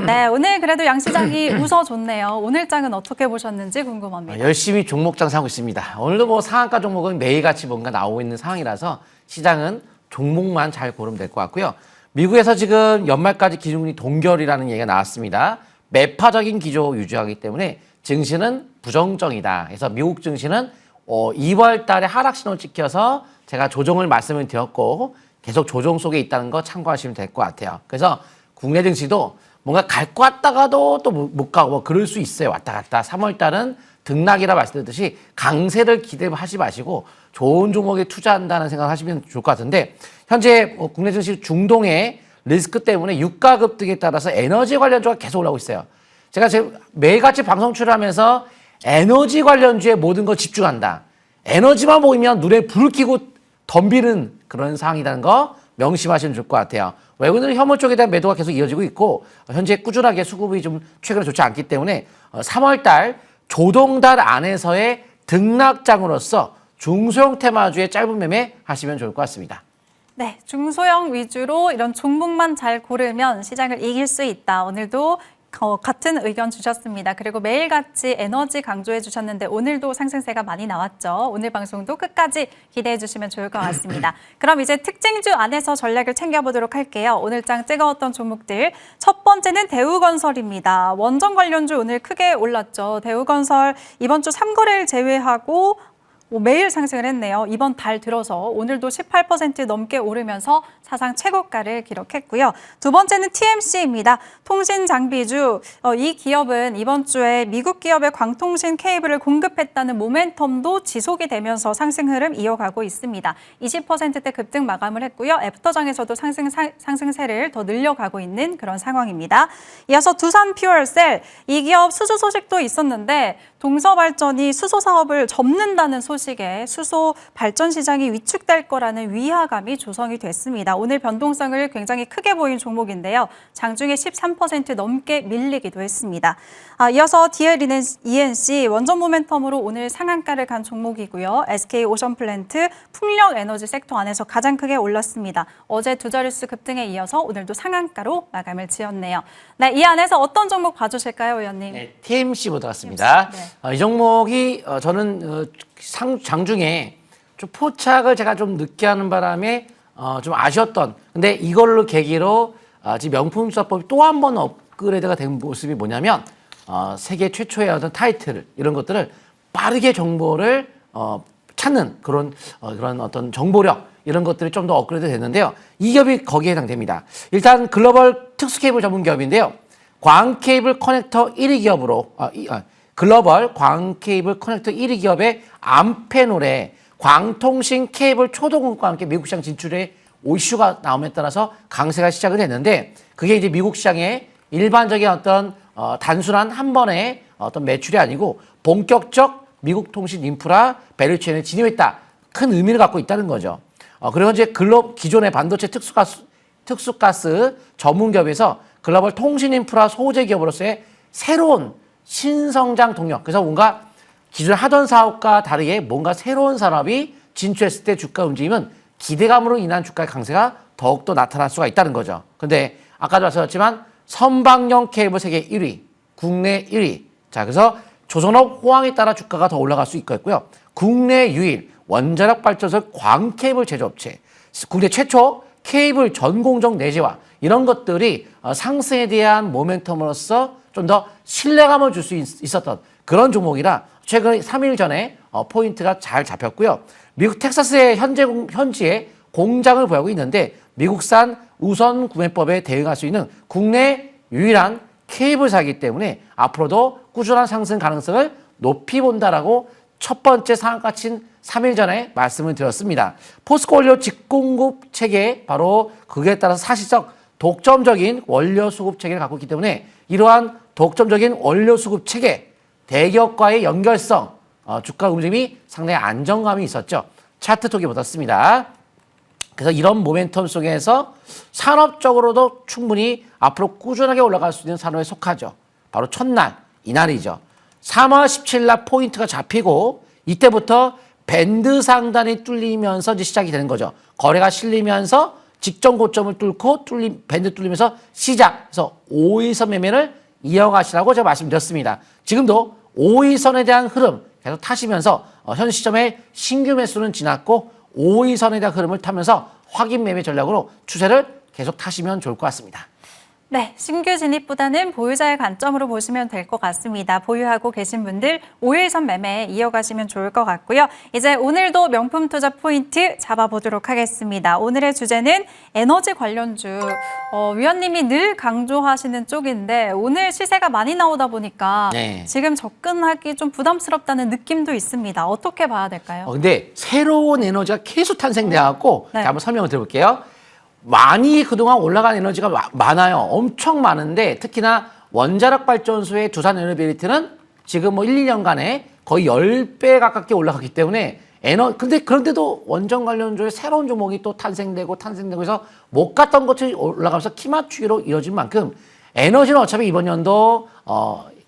네, 오늘 그래도 양시장이 웃어줬네요. 오늘 장은 어떻게 보셨는지 궁금합니다. 열심히 종목 장사하고 있습니다. 오늘도 상한가 종목은 매일같이 뭔가 나오고 있는 상황이라서 시장은 종목만 잘 고르면 될 것 같고요. 미국에서 지금 연말까지 기준금리 동결이라는 얘기가 나왔습니다. 매파적인 기조 유지하기 때문에 증시는 부정적이다. 그래서 미국 증시는 2월 달에 하락 신호를 찍혀서 제가 조정을 말씀을 드렸고 계속 조정 속에 있다는 거 참고하시면 될 것 같아요. 그래서 국내 증시도 뭔가 갈 것 같다가도 또 못 가고 그럴 수 있어요. 왔다 갔다. 3월 달은 등락이라 말씀드렸듯이 강세를 기대하지 마시고 좋은 종목에 투자한다는 생각을 하시면 좋을 것 같은데 현재 국내 증시 중동의 리스크 때문에 유가 급등에 따라서 에너지 관련주가 계속 올라오고 있어요. 제가 매일같이 방송 출연하면서 에너지 관련주에 모든 걸 집중한다. 에너지만 보이면 눈에 불을 켜고 덤비는 그런 상황이라는 거 명심하시면 좋을 것 같아요. 외국인들은 혐오 쪽에 대한 매도가 계속 이어지고 있고 현재 꾸준하게 수급이 좀 최근에 좋지 않기 때문에 3월 달 조동달 안에서의 등락장으로서 중소형 테마주의 짧은 매매 하시면 좋을 것 같습니다. 네, 중소형 위주로 이런 종목만 잘 고르면 시장을 이길 수 있다. 오늘도 같은 의견 주셨습니다. 그리고 매일같이 에너지 강조해 주셨는데 오늘도 상승세가 많이 나왔죠. 오늘 방송도 끝까지 기대해 주시면 좋을 것 같습니다. 그럼 이제 특징주 안에서 전략을 챙겨보도록 할게요. 오늘 장 뜨거웠던 종목들. 첫 번째는 대우건설입니다. 원전 관련주 오늘 크게 올랐죠. 대우건설 이번 주 3거래일 제외하고 매일 상승을 했네요. 이번 달 들어서 오늘도 18% 넘게 오르면서 사상 최고가를 기록했고요. 두 번째는 TMC입니다. 통신 장비주. 이 기업은 이번 주에 미국 기업의 광통신 케이블을 공급했다는 모멘텀도 지속이 되면서 상승 흐름 이어가고 있습니다. 20%대 급등 마감을 했고요. 애프터장에서도 상승세를 더 늘려가고 있는 그런 상황입니다. 이어서 두산 퓨얼셀. 이 기업 수주 소식도 있었는데 동서발전이 수소 사업을 접는다는 소식에 수소 발전 시장이 위축될 거라는 위화감이 조성이 됐습니다. 오늘 변동성을 굉장히 크게 보인 종목인데요. 장중에 13% 넘게 밀리기도 했습니다. 이어서 DLENC 원전 모멘텀으로 오늘 상한가를 간 종목이고요. SK오션플랜트 풍력에너지 섹터 안에서 가장 크게 올랐습니다. 어제 두 자릿수 급등에 이어서 오늘도 상한가로 마감을 지었네요. 네, 이 안에서 어떤 종목 봐주실까요, 의원님? 네, TMC 보도록 하겠습니다. 네. 이 종목이 저는 장중에 좀 포착을 제가 좀 늦게 하는 바람에 좀 아쉬웠던, 근데 이걸로 계기로 지금 명품수사법이 또 한 번 업그레이드가 된 모습이 뭐냐면 세계 최초의 어떤 타이틀 이런 것들을 빠르게 정보를 찾는 그런 어떤 정보력 이런 것들이 좀 더 업그레이드 됐는데요. 이 기업이 거기에 해당됩니다. 일단 글로벌 특수 케이블 전문 기업인데요. 광 케이블 커넥터 1위 기업으로 글로벌 광 케이블 커넥터 1위 기업의 암페놀에 광통신 케이블 초도공급과 함께 미국 시장 진출에 이슈가 나옴에 따라서 강세가 시작을 했는데 그게 이제 미국 시장의 일반적인 어떤 단순한 한 번의 어떤 매출이 아니고 본격적 미국 통신 인프라 밸류체인에 진입했다. 큰 의미를 갖고 있다는 거죠. 그리고 이제 기존의 반도체 특수가스 전문 기업에서 글로벌 통신 인프라 소재 기업으로서의 새로운 신성장 동력. 그래서 뭔가 기존에 하던 사업과 다르게 뭔가 새로운 산업이 진출했을 때 주가 움직임은 기대감으로 인한 주가의 강세가 더욱더 나타날 수가 있다는 거죠. 근데 아까도 말씀드렸지만 선박용 케이블 세계 1위, 국내 1위. 자, 그래서 조선업 호황에 따라 주가가 더 올라갈 수 있겠고요. 국내 유일 원자력 발전소 광 케이블 제조업체, 국내 최초 케이블 전공정 내재화 이런 것들이 상승에 대한 모멘텀으로서 좀 더 신뢰감을 줄 수 있었던 그런 종목이라 최근 3일 전에 포인트가 잘 잡혔고요. 미국 텍사스의 현지에 공장을 보유하고 있는데 미국산 우선 구매법에 대응할 수 있는 국내 유일한 케이블사이기 때문에 앞으로도 꾸준한 상승 가능성을 높이 본다라고 첫 번째 상한가 친 3일 전에 말씀을 드렸습니다. 포스코 원료 직공급 체계 바로 그에 따라서 사실적 독점적인 원료 수급 체계를 갖고 있기 때문에 이러한 독점적인 원료 수급 체계 대기업과의 연결성 주가 움직임이 상당히 안정감이 있었죠. 차트 톡이 붙었습니다. 그래서 이런 모멘텀 속에서 산업적으로도 충분히 앞으로 꾸준하게 올라갈 수 있는 산업에 속하죠. 바로 첫날, 이날이죠. 3월 17일 날 포인트가 잡히고 이때부터 밴드 상단이 뚫리면서 이제 시작이 되는 거죠. 거래가 실리면서 직전 고점을 뚫고 밴드 뚫리면서 시작. 그래서 5일선 매매를 이어가시라고 제가 말씀드렸습니다. 지금도 5일선에 대한 흐름 계속 타시면서 현 시점에 신규 매수는 지났고 5일선에 대한 흐름을 타면서 확인 매매 전략으로 추세를 계속 타시면 좋을 것 같습니다. 네, 신규 진입보다는 보유자의 관점으로 보시면 될 것 같습니다. 보유하고 계신 분들 5일선 매매 이어가시면 좋을 것 같고요. 이제 오늘도 명품 투자 포인트 잡아보도록 하겠습니다. 오늘의 주제는 에너지 관련주. 위원님이 늘 강조하시는 쪽인데 오늘 시세가 많이 나오다 보니까 지금 접근하기 좀 부담스럽다는 느낌도 있습니다. 어떻게 봐야 될까요? 근데 새로운 에너지가 계속 탄생돼갖고 한번 설명을 드려볼게요. 많이 그동안 올라간 에너지가 많아요. 엄청 많은데 특히나 원자력 발전소의 두산 에너빌리티는 지금 1, 2년간에 거의 10배 가깝게 올라갔기 때문에 근데 그런데도 원전 관련주에 새로운 종목이 또 탄생되고 해서 못 갔던 것들이 올라가면서 키 맞추기로 이어진 만큼 에너지는 어차피 이번 연도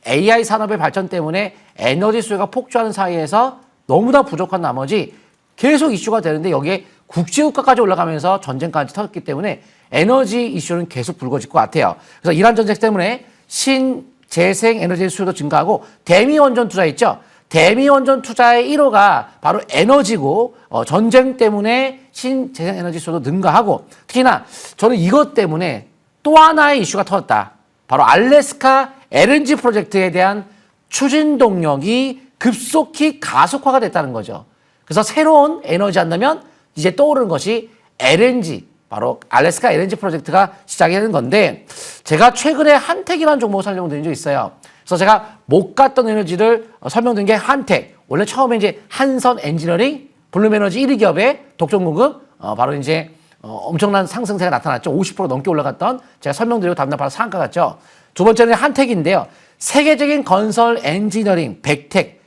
AI 산업의 발전 때문에 에너지 수요가 폭주하는 사이에서 너무나 부족한 나머지 계속 이슈가 되는데 여기에 국제유가까지 올라가면서 전쟁까지 터졌기 때문에 에너지 이슈는 계속 불거질 것 같아요. 그래서 이란 전쟁 때문에 신재생 에너지 수요도 증가하고 대미원전 투자 있죠. 대미원전 투자의 1호가 바로 에너지고 전쟁 때문에 신재생 에너지 수요도 능가하고 특히나 저는 이것 때문에 또 하나의 이슈가 터졌다. 바로 알래스카 LNG 프로젝트에 대한 추진 동력이 급속히 가속화가 됐다는 거죠. 그래서 새로운 에너지 한다면 이제 떠오르는 것이 LNG, 바로 알래스카 LNG 프로젝트가 시작이 되는 건데 제가 최근에 한택이라는 종목을 설명드린 적이 있어요. 그래서 제가 못 갔던 에너지를 설명드린 게 한택. 원래 처음에 이제 한선 엔지니어링, 블룸에너지 1위 기업의 독점 공급, 바로 이제 엄청난 상승세가 나타났죠. 50% 넘게 올라갔던 제가 설명드리고 다음날 바로 상한가 갔죠. 두 번째는 한택인데요. 세계적인 건설 엔지니어링, 백텍,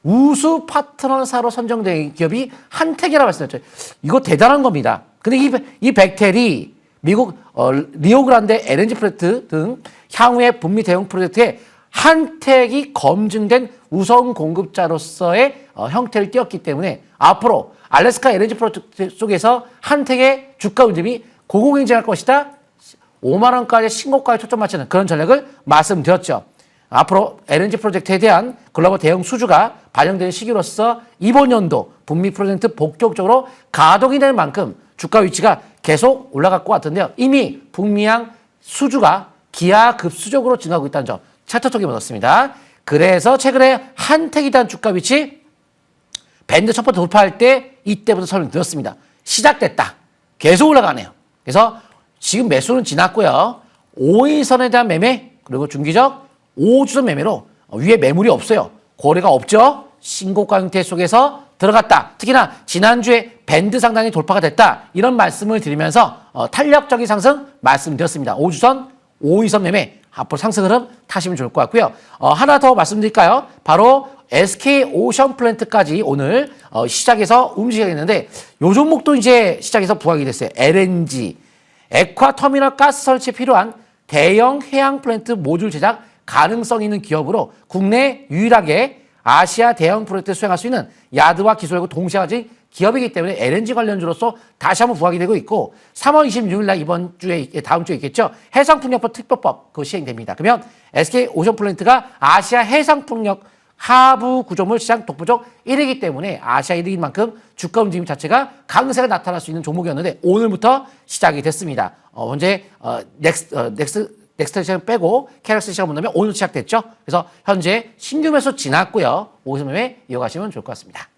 우수 파트너사로 선정된 기업이 한택이라고 말씀드렸죠. 이거 대단한 겁니다. 근데 이 백텔이 미국 리오그란데 LNG 프로젝트 등 향후의 북미 대형 프로젝트에 한택이 검증된 우선 공급자로서의 형태를 띄었기 때문에 앞으로 알래스카 LNG 프로젝트 속에서 한택의 주가 움직임이 고공행진할 것이다. 5만 원까지 신고가에 초점 맞추는 그런 전략을 말씀드렸죠. 앞으로 LNG 프로젝트에 대한 글로벌 대형 수주가 반영되는 시기로서 이번 연도 북미 프로젝트 본격적으로 가동이 될 만큼 주가 위치가 계속 올라갈 것 같은데요. 이미 북미양 수주가 기하급수적으로 증가하고 있다는 점 차트 쪽에 얻었습니다. 그래서 최근에 한택에 대한 주가 위치 밴드 첫 번째 돌파할 때 이때부터 설명드렸습니다. 시작됐다. 계속 올라가네요. 그래서 지금 매수는 지났고요. 5일선에 대한 매매 그리고 중기적 5주선 매매로 위에 매물이 없어요. 거래가 없죠. 신고가 형태 속에서 들어갔다. 특히나 지난주에 밴드 상단이 돌파가 됐다. 이런 말씀을 드리면서 탄력적인 상승 말씀드렸습니다. 5주선, 5일선 매매 앞으로 상승 흐름 타시면 좋을 것 같고요. 하나 더 말씀드릴까요? 바로 SK 오션 플랜트까지 오늘 시작해서 움직이겠는데 요 종목도 이제 시작해서 부각이 됐어요. LNG, 액화터미널 가스 설치에 필요한 대형 해양 플랜트 모듈 제작 가능성 있는 기업으로 국내 유일하게 아시아 대형 프로젝트 수행할 수 있는 야드와 기술력을 동시에 가진 기업이기 때문에 LNG 관련주로서 다시 한번 부각이 되고 있고 3월 26일 날 이번 주에 다음 주에 있겠죠. 해상풍력법 특별법 그거 시행됩니다. 그러면 SK 오션플랜트가 아시아 해상풍력 하부 구조물 시장 독보적 1위이기 때문에 아시아 1위인 만큼 주가 움직임 자체가 강세가 나타날 수 있는 종목이었는데 오늘부터 시작이 됐습니다. 현재 넥스트 시장 빼고 캐럭스 시장 본다면 오늘 시작됐죠. 그래서 현재 신규 매수 지났고요. 오선 매매 이어가시면 좋을 것 같습니다.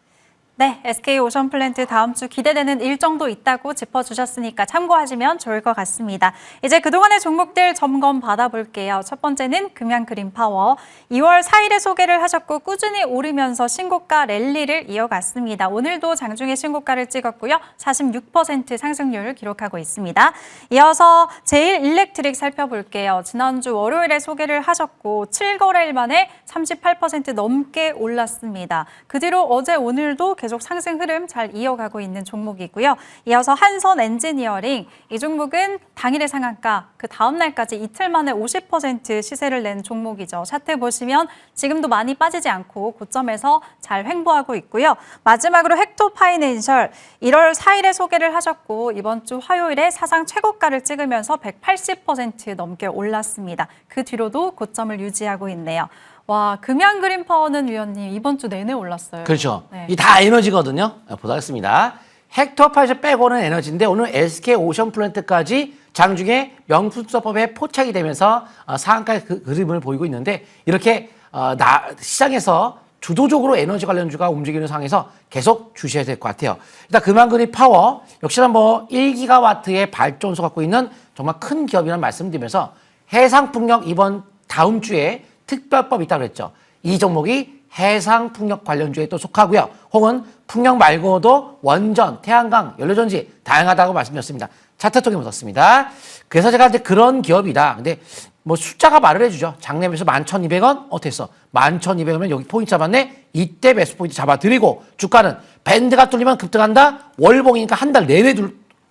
네, SK 오션 플랜트 다음 주 기대되는 일정도 있다고 짚어주셨으니까 참고하시면 좋을 것 같습니다. 이제 그동안의 종목들 점검 받아볼게요. 첫 번째는 금양 그린파워. 2월 4일에 소개를 하셨고 꾸준히 오르면서 신고가 랠리를 이어갔습니다. 오늘도 장중에 신고가를 찍었고요. 46% 상승률을 기록하고 있습니다. 이어서 제일일렉트릭 살펴볼게요. 지난주 월요일에 소개를 하셨고 7거래일 만에 38% 넘게 올랐습니다. 그 뒤로 어제 오늘도 계속 상승 흐름 잘 이어가고 있는 종목이고요. 이어서 한선 엔지니어링. 이 종목은 당일의 상한가, 그 다음 날까지 이틀 만에 50% 시세를 낸 종목이죠. 차트 보시면 지금도 많이 빠지지 않고 고점에서 잘 횡보하고 있고요. 마지막으로 헥토 파이낸셜. 1월 4일에 소개를 하셨고 이번 주 화요일에 사상 최고가를 찍으면서 180% 넘게 올랐습니다. 그 뒤로도 고점을 유지하고 있네요. 와, 금양 그린파워는 위원님 이번 주 내내 올랐어요. 그렇죠. 네. 이 다 에너지거든요. 보도록 하겠습니다. 헥토파에서 빼고는 에너지인데 오늘 SK 오션 플랜트까지 장중에 명품서법에 포착이 되면서 상한가의 그림을 보이고 있는데 이렇게 시장에서 주도적으로 에너지 관련주가 움직이는 상황에서 계속 주셔야 될 것 같아요. 일단 금양 그린파워 역시나 1기가와트의 발전소 갖고 있는 정말 큰 기업이라는 말씀드리면서 해상풍력 이번 다음 주에 특별법이 있다고 그랬죠. 이 종목이 해상풍력 관련주에 또 속하고요. 혹은 풍력 말고도 원전, 태양광, 연료전지 다양하다고 말씀드렸습니다. 차트 통계 묻었습니다. 그래서 제가 이제 그런 기업이다. 근데 뭐 숫자가 말을 해주죠. 장래에서 11,200원 어땠어? 11,200원이면 여기 포인트 잡았네. 이때 매수 포인트 잡아드리고 주가는 밴드가 뚫리면 급등한다. 월봉이니까 한 달 내내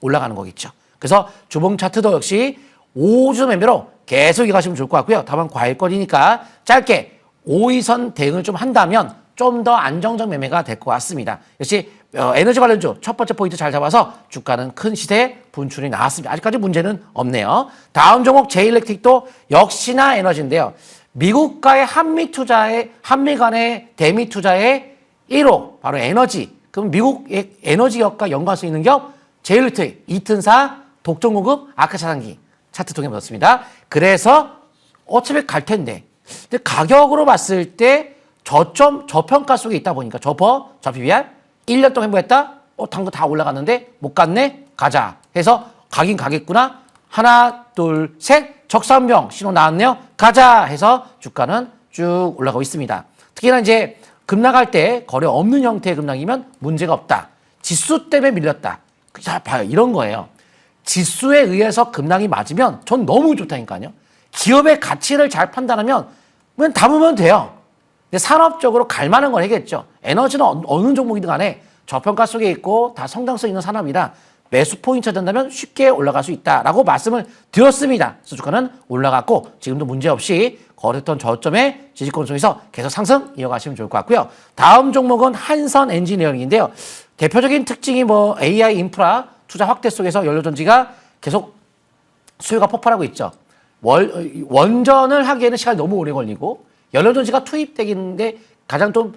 올라가는 거겠죠. 그래서 주봉 차트도 역시 5주 매매로 계속 이어가시면 좋을 것 같고요. 다만 과일거리니까 짧게 5위선 대응을 좀 한다면 좀 더 안정적 매매가 될 것 같습니다. 역시 에너지 관련주 첫 번째 포인트 잘 잡아서 주가는 큰 시세 분출이 나왔습니다. 아직까지 문제는 없네요. 다음 종목 제일렉틱도 역시나 에너지인데요. 미국과의 한미 간의 대미 투자의 1호 바로 에너지. 그럼 미국의 에너지 기업과 연관성 있는 기업 제일렉틱, 이튼사, 독점공급, 아크차단기 차트 통해 보셨습니다. 그래서 어차피 갈 텐데 근데 가격으로 봤을 때 저평가 속에 있다 보니까 저 PBR 1년 동안 행보했다? 당근 다 올라갔는데 못 갔네? 가자 해서 가긴 가겠구나. 하나 둘 셋 적산병 신호 나왔네요. 가자 해서 주가는 쭉 올라가고 있습니다. 특히나 이제 급락할 때 거래 없는 형태의 급락이면 문제가 없다. 지수 때문에 밀렸다. 자 봐요. 이런 거예요. 지수에 의해서 급락이 맞으면 전 너무 좋다니까요. 기업의 가치를 잘 판단하면 그냥 담으면 돼요. 근데 산업적으로 갈 만한 걸 해야겠죠. 에너지는 어느 종목이든 간에 저평가 속에 있고 다 성장성 있는 산업이라 매수 포인트 된다면 쉽게 올라갈 수 있다라고 말씀을 드렸습니다. 그래서 주가는 올라갔고 지금도 문제없이 거래했던 저점의 지지권 속에서 계속 상승 이어가시면 좋을 것 같고요. 다음 종목은 한선 엔지니어링인데요. 대표적인 특징이 뭐 AI 인프라 투자 확대 속에서 연료전지가 계속 수요가 폭발하고 있죠. 원전을 하기에는 시간이 너무 오래 걸리고 연료전지가 투입되기는데 가장 좀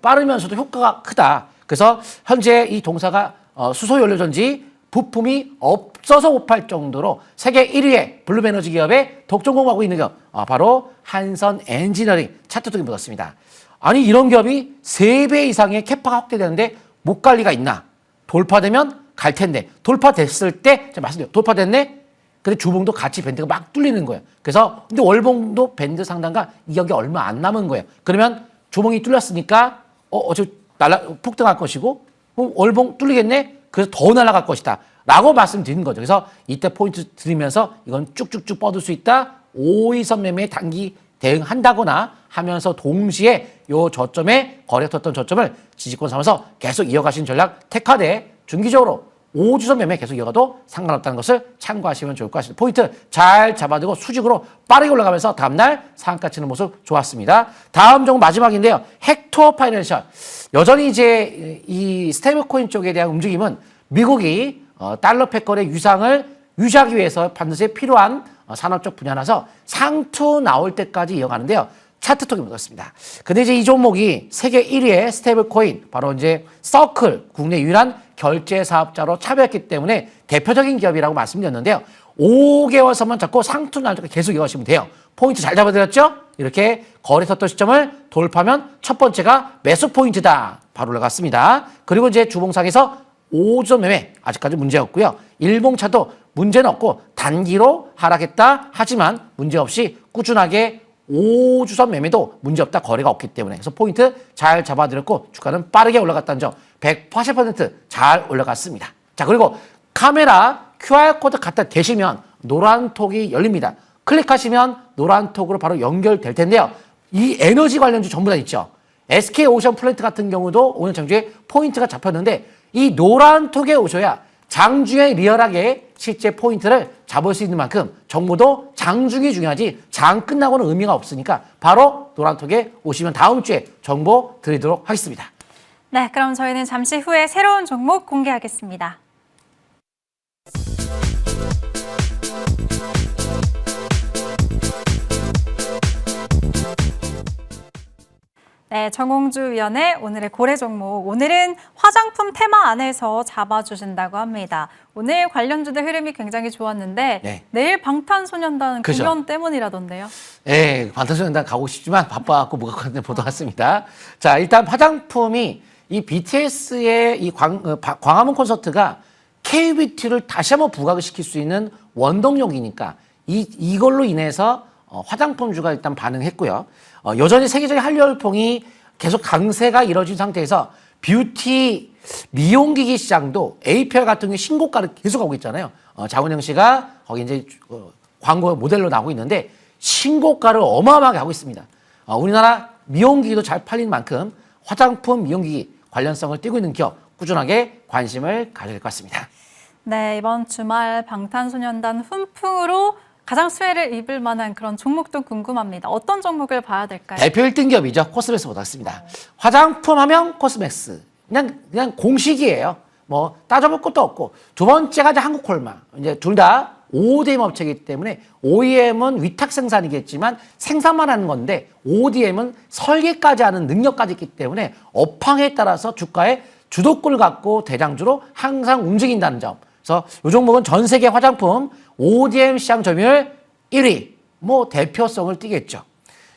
빠르면서도 효과가 크다. 그래서 현재 이 동사가 수소연료전지 부품이 없어서 못 팔 정도로 세계 1위의 블룸에너지 기업에 독점공하고 있는 기업 바로 한선 엔지니어링 차트 통계 묻었습니다. 아니 이런 기업이 3배 이상의 캐파가 확대되는데 못 갈 리가 있나? 돌파되면 갈 텐데 돌파됐을 때 제가 말씀드려요. 돌파됐네? 근데 주봉도 같이 밴드가 막 뚫리는 거예요. 그래서 근데 월봉도 밴드 상단과 이격이 얼마 안 남은 거예요. 그러면 주봉이 뚫렸으니까 어차피 폭등할 것이고 월봉 뚫리겠네? 그래서 더 날아갈 것이다. 라고 말씀드리는 거죠. 그래서 이때 포인트 드리면서 이건 쭉쭉쭉 뻗을 수 있다. 5위선 매매에 단기 대응한다거나 하면서 동시에 요 저점에 거래했던 저점을 지지권 삼아서 계속 이어가시는 전략 택하되 중기적으로 5주선 매매 계속 이어가도 상관없다는 것을 참고하시면 좋을 것 같습니다. 포인트 잘 잡아두고 수직으로 빠르게 올라가면서 다음날 상한가 치는 모습 좋았습니다. 다음 종목 마지막인데요. 헥토 파이낸셜. 여전히 이제 이 스테이블코인 쪽에 대한 움직임은 미국이 달러 패권의 유상을 유지하기 위해서 반드시 필요한 산업적 분야라서 상투 나올 때까지 이어가는데요. 차트 통계 묻었습니다. 근데 이제 이 종목이 세계 1위의 스테이블 코인, 바로 이제 서클, 국내 유일한 결제 사업자로 차별했기 때문에 대표적인 기업이라고 말씀드렸는데요. 5개월선만 잡고 상투 나올 때까지 계속 이어가시면 돼요. 포인트 잘 잡아드렸죠? 이렇게 거래했던 시점을 돌파하면 첫 번째가 매수 포인트다. 바로 올라갔습니다. 그리고 이제 주봉상에서 5주선 매매 아직까지 문제 없고요. 일봉차도 문제는 없고 단기로 하락했다 하지만 문제없이 꾸준하게 5주선 매매도 문제없다. 거래가 없기 때문에. 그래서 포인트 잘 잡아드렸고 주가는 빠르게 올라갔다는 점 180%잘 올라갔습니다. 자, 그리고 카메라 QR코드 갖다 대시면 노란 톡이 열립니다. 클릭하시면 노란 톡으로 바로 연결될 텐데요. 이 에너지 관련주 전부 다 있죠. SK 오션 플랜트 같은 경우도 오늘 장주에 포인트가 잡혔는데 이 노란 톡에 오셔야 장중에 리얼하게 실제 포인트를 잡을 수 있는 만큼 정보도 장중이 중요하지 장 끝나고는 의미가 없으니까 바로 노란톡에 오시면 다음 주에 정보 드리도록 하겠습니다. 네, 그럼 저희는 잠시 후에 새로운 종목 공개하겠습니다. 네, 정홍주 위원의 오늘의 고래 종목. 오늘은 화장품 테마 안에서 잡아주신다고 합니다. 오늘 관련주들 흐름이 굉장히 좋았는데 네. 내일 방탄소년단 그죠. 공연 때문이라던데요. 네, 방탄소년단 가고 싶지만 바빠갖고 못 갔는데 보도록 했습니다. 자, 일단 화장품이 이 BTS의 이 광화문 콘서트가 KBT를 다시 한번 부각을 시킬 수 있는 원동력이니까 이걸로 인해서 화장품주가 일단 반응했고요. 여전히 세계적인 한류 열풍이 계속 강세가 이뤄진 상태에서 뷰티 미용기기 시장도 APR 같은 경우 신고가를 계속하고 있잖아요. 장원영 씨가 거기 이제 광고 모델로 나오고 있는데 신고가를 어마어마하게 하고 있습니다. 우리나라 미용기기도 잘 팔린 만큼 화장품 미용기기 관련성을 띠고 있는 기업 꾸준하게 관심을 가져야 될 것 같습니다. 네, 이번 주말 방탄소년단 훈풍으로 가장 수혜를 입을 만한 그런 종목도 궁금합니다. 어떤 종목을 봐야 될까요? 대표 1등 기업이죠. 코스맥스보다 같습니다. 화장품 하면 코스맥스. 그냥 공식이에요. 뭐 따져볼 것도 없고. 두 번째가 이제 한국콜마. 이제 둘 다 ODM 업체이기 때문에 OEM은 위탁 생산이겠지만 생산만 하는 건데 ODM은 설계까지 하는 능력까지 있기 때문에 업황에 따라서 주가의 주도권을 갖고 대장주로 항상 움직인다는 점. 그래서 이 종목은 전 세계 화장품 ODM 시장 점유율 1위, 뭐 대표성을 띠겠죠.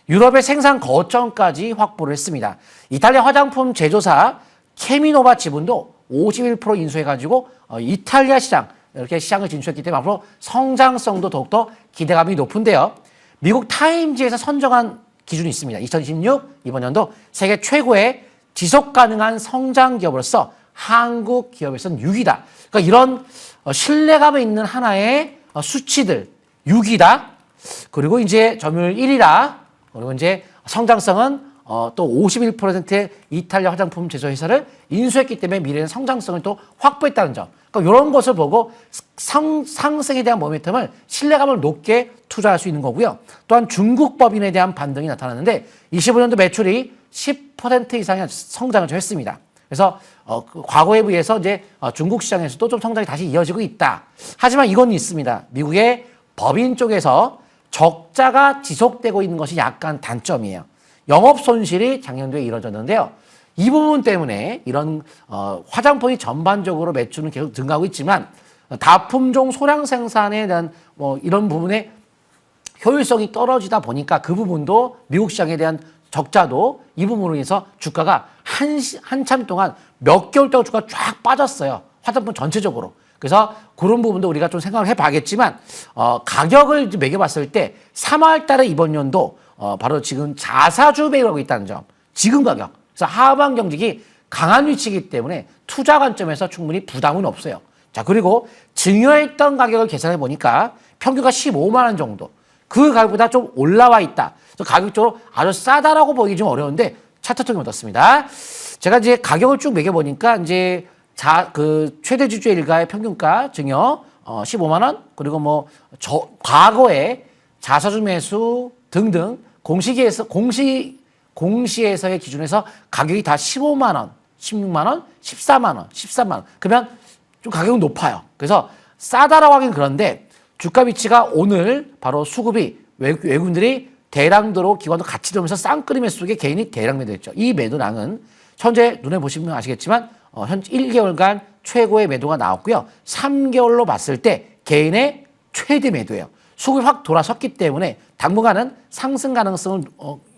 유럽의 생산 거점까지 확보를 했습니다. 이탈리아 화장품 제조사 케미노바 지분도 51% 인수해가지고 이탈리아 시장, 이렇게 시장을 진출했기 때문에 앞으로 성장성도 더욱더 기대감이 높은데요. 미국 타임지에서 선정한 기준이 있습니다. 2026 이번 연도 세계 최고의 지속 가능한 성장 기업으로서 한국 기업에서는 6위다. 그러니까 이런 신뢰감이 있는 하나의 수치들 6위다. 그리고 이제 점유율 1위다. 그리고 이제 성장성은 또 51%의 이탈리아 화장품 제조 회사를 인수했기 때문에 미래의 성장성을 또 확보했다는 점. 그러니까 이런 것을 보고 상승에 대한 모멘텀을 신뢰감을 높게 투자할 수 있는 거고요. 또한 중국 법인에 대한 반등이 나타났는데 25년도 매출이 10% 이상의 성장을 했습니다. 그래서 그 과거에 비해서 이제 중국 시장에서도 좀 성장이 다시 이어지고 있다. 하지만 이건 있습니다. 미국의 법인 쪽에서 적자가 지속되고 있는 것이 약간 단점이에요. 영업 손실이 작년도에 이뤄졌는데요. 이 부분 때문에 이런 화장품이 전반적으로 매출은 계속 증가하고 있지만 다품종 소량 생산에 대한 뭐 이런 부분에 효율성이 떨어지다 보니까 그 부분도 미국 시장에 대한 적자도 이 부분으로 인해서 주가가 한참 동안 몇 개월 동안 주가가 쫙 빠졌어요. 화장품 전체적으로. 그래서 그런 부분도 우리가 좀 생각을 해봐야겠지만 가격을 매겨봤을 때 3월 달에 이번 연도 바로 지금 자사주 매입하고 있다는 점. 지금 가격. 그래서 하반 경직이 강한 위치이기 때문에 투자 관점에서 충분히 부담은 없어요. 자, 그리고 증여했던 가격을 계산해 보니까 평균가 15만 원 정도. 그 가격보다 좀 올라와 있다. 그래서 가격적으로 아주 싸다라고 보기 좀 어려운데 차트 통계 얻었습니다. 제가 이제 가격을 쭉 매겨보니까 이제 최대 주주 일가의 평균가 증여 15만 원, 그리고 뭐 과거에 자사주 매수 등등 공시에서의 기준에서 가격이 다 15만 원, 16만 원, 14만 원, 13만 원. 그러면 좀 가격은 높아요. 그래서 싸다라고 하긴 그런데 주가 위치가 오늘 바로 수급이 외국인들이 대량도로 기관도 같이 들어오면서 쌍끌이 매수 속에 개인이 대량 매도했죠. 이 매도량은 현재 눈에 보시면 아시겠지만 현재 1개월간 최고의 매도가 나왔고요. 3개월로 봤을 때 개인의 최대 매도예요. 수급이 확 돌아섰기 때문에 당분간은 상승 가능성을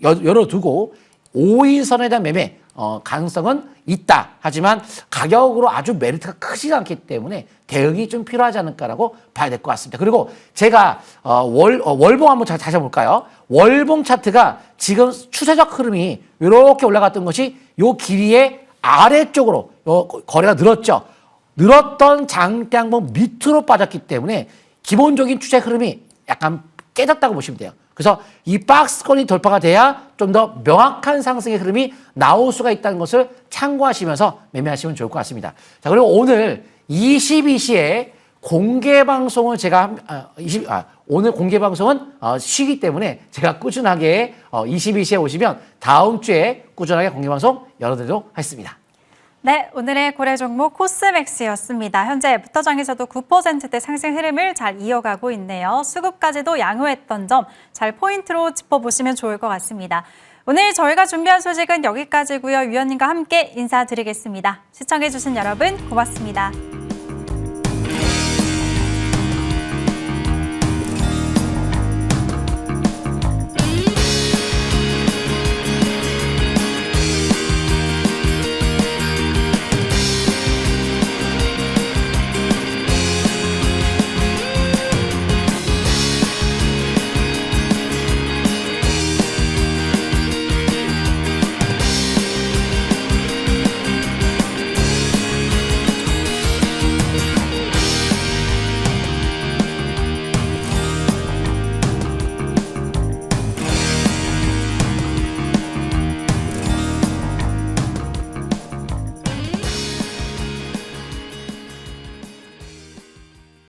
열어두고 5인선에 대한 매매 가능성은 있다. 하지만 가격으로 아주 메리트가 크지 않기 때문에 대응이 좀 필요하지 않을까라고 봐야 될 것 같습니다. 그리고 제가 월봉 한번 다시 해볼까요? 월봉 차트가 지금 추세적 흐름이 이렇게 올라갔던 것이 요 길이의 아래쪽으로 거래가 늘었죠. 늘었던 장대양봉 밑으로 빠졌기 때문에 기본적인 추세 흐름이 약간 깨졌다고 보시면 돼요. 그래서 이 박스권이 돌파가 돼야 좀 더 명확한 상승의 흐름이 나올 수가 있다는 것을 참고하시면서 매매하시면 좋을 것 같습니다. 자, 그리고 오늘 22시에 공개 방송을 제가 오늘 공개 방송은 쉬기 때문에 제가 꾸준하게 22시에 오시면 다음 주에 꾸준하게 공개 방송 열어드리도록 하겠습니다. 네, 오늘의 고래 종목 코스맥스였습니다. 현재 부터장에서도 9%대 상승 흐름을 잘 이어가고 있네요. 수급까지도 양호했던 점 잘 포인트로 짚어보시면 좋을 것 같습니다. 오늘 저희가 준비한 소식은 여기까지고요. 위원님과 함께 인사드리겠습니다. 시청해주신 여러분 고맙습니다.